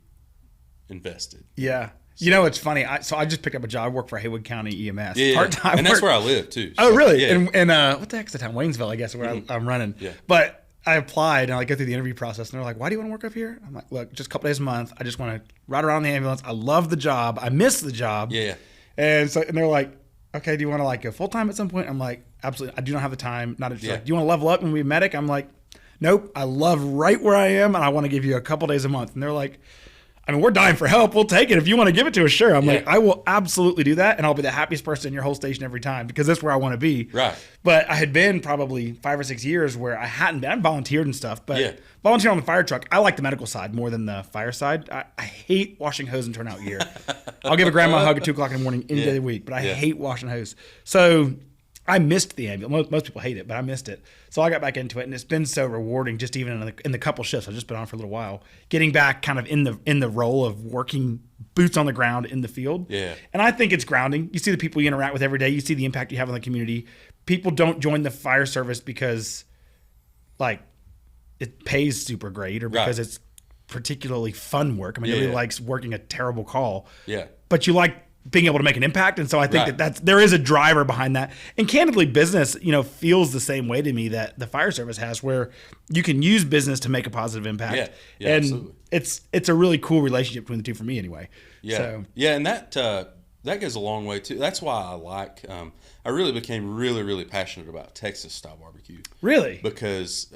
invested. Yeah. You know, it's funny. I just picked up a job. I work for Haywood County EMS. Part-time. And that's where I live too. So, oh, really? Yeah. And what the heck's the town? Waynesville, I guess, where I'm running. Yeah. But I applied and I go through the interview process and they're like, why do you want to work up here? I'm like, look, just a couple days a month. I just want to ride around in the ambulance. I love the job. I miss the job. Yeah. And they're like, okay, do you want to like go full time at some point? I'm like, absolutely. I do not have the time. Not like, do you want to level up and be a medic? I'm like, nope. I love right where I am and I want to give you a couple days a month. And they're like, I mean, we're dying for help. We'll take it. If you want to give it to us, sure. I'm like, I will absolutely do that. And I'll be the happiest person in your whole station every time because that's where I want to be. Right. But I had been probably 5 or 6 years where I hadn't been. I volunteered and stuff, but volunteer on the fire truck, I like the medical side more than the fire side. I hate washing hose and turnout gear. I'll give a grandma a hug at 2 o'clock in the morning any day of the week, but I hate washing hose. So I missed the ambulance. Most people hate it, but I missed it. So I got back into it, and it's been so rewarding. Just even in the couple shifts, I've just been on for a little while, getting back kind of in the role of working boots on the ground in the field. Yeah. And I think it's grounding. You see the people you interact with every day. You see the impact you have on the community. People don't join the fire service because, like, it pays super great or because it's particularly fun work. I mean, nobody likes working a terrible call. Yeah. But you like being able to make an impact, and so I think there is a driver behind that. And candidly, business, you know, feels the same way to me that the fire service has, where you can use business to make a positive impact. Yeah, and absolutely. It's a really cool relationship between the two for me, anyway. Yeah, so, and that goes a long way too. That's why I like. I really became really passionate about Texas style barbecue. Really, because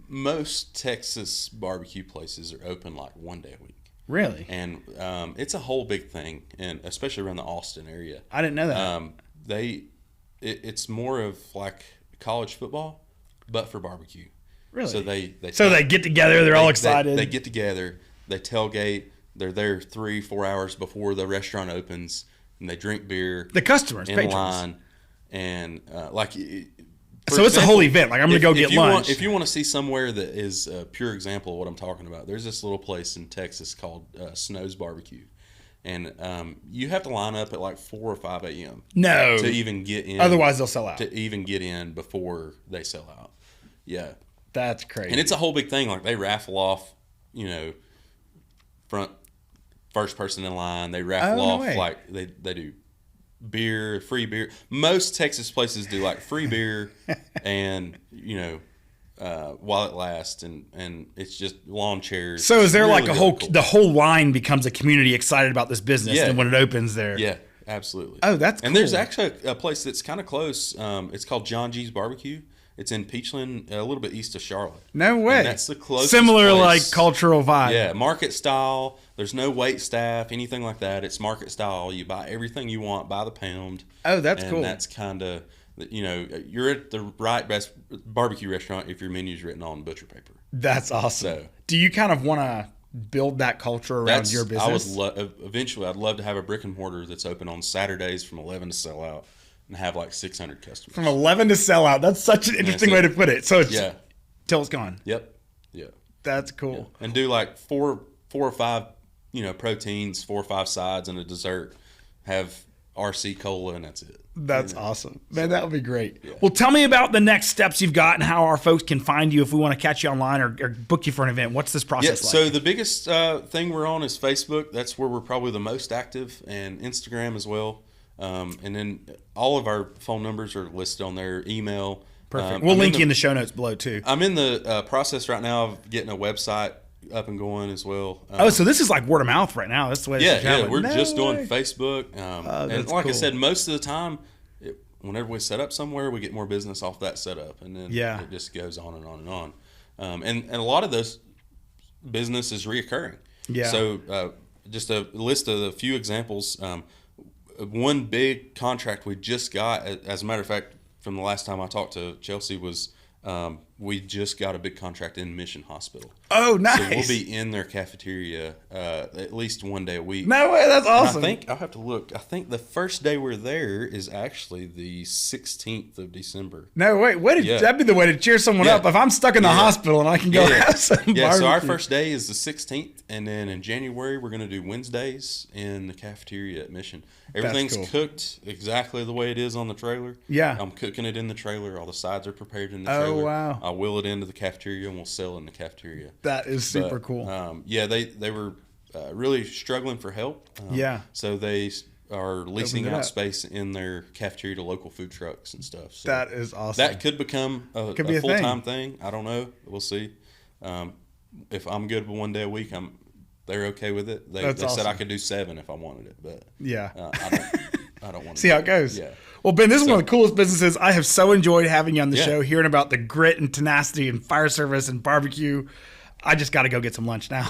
most Texas barbecue places are open like 1 day a week. Really? And it's a whole big thing, and especially around the Austin area. I didn't know that. It's more of like college football, but for barbecue. Really? So they get together. They're all excited. They get together. They tailgate. They're there 3-4 hours before the restaurant opens, and they drink beer. The customers, in patrons. line, and like. So it's a whole event. Like, I'm going to go get lunch. If you want to see somewhere that is a pure example of what I'm talking about, there's this little place in Texas called Snow's Barbecue. And you have to line up at like 4 or 5 a.m. No. To even get in. Otherwise, they'll sell out. To even get in before they sell out. Yeah. That's crazy. And it's a whole big thing. Like, they raffle off, first person in line. They raffle off, like, they do beer, free beer. Most Texas places do like free beer and, while it lasts, and it's just lawn chairs. So is there really, like a whole, cool. the whole line becomes a community excited about this business Yeah. and when it opens there? Yeah, absolutely. Oh, that's cool. And there's actually a place that's kind of close. It's called John G's Barbecue. It's in Peachland, a little bit east of Charlotte. No way. And that's the closest Similar place. like cultural vibe. Yeah, market style. There's no wait staff, anything like that. It's market style. You buy everything you want by the pound. Oh, that's cool. And that's kind of, you're at the right best barbecue restaurant if your menu's written on butcher paper. That's awesome. So, do you kind of want to build that culture around your business? Eventually, I'd love to have a brick and mortar that's open on Saturdays from 11 to sell out and have like 600 customers. From 11 to sell out. That's such an interesting way to put it. So it's till it's gone. Yep. Yeah. That's cool. Yeah. And do like four or five, proteins, 4 or 5 sides and a dessert. Have RC cola and that's it. That's awesome. Man, that would be great. Yeah. Well, tell me about the next steps you've got and how our folks can find you if we want to catch you online or book you for an event. What's this process like? So the biggest thing we're on is Facebook. That's where we're probably the most active, and Instagram as well. And then all of our phone numbers are listed on there, email. Perfect. We'll link you in the show notes below too. I'm in the process right now of getting a website up and going as well. So this is like word of mouth right now. That's the way it's Yeah, we're just doing Facebook. And like I said, most of the time, whenever we set up somewhere, we get more business off that setup. And then it just goes on and on and on. And a lot of this business is reoccurring. Yeah. So just a list of a few examples. One big contract we just got, as a matter of fact, from the last time I talked to Chelsea, was we just got a big contract in Mission Hospital. Oh, nice. So we'll be in their cafeteria at least one day a week. No way, that's awesome. And I think, I'll have to look. I think the first day we're there is actually the 16th of December. No way. That'd be the way to cheer someone up. If I'm stuck in the hospital and I can go have some barbecue. So our first day is the 16th, and then in January we're going to do Wednesdays in the cafeteria at Mission. Everything's cooked exactly the way it is on the trailer. Yeah. I'm cooking it in the trailer. All the sides are prepared in the trailer. Oh, wow. I'll wheel it into the cafeteria, and we'll sell in the cafeteria. That is super cool. They were really struggling for help. So they are leasing out space in their cafeteria to local food trucks and stuff. So that is awesome. That could become a full-time thing. I don't know. We'll see. If I'm good with one day a week, they're okay with it. They said I could do 7 if I wanted it, but I don't want to see how it goes. Yeah. Well, Ben, this is one of the coolest businesses. I have so enjoyed having you on the show, hearing about the grit and tenacity and fire service and barbecue. I just got to go get some lunch now.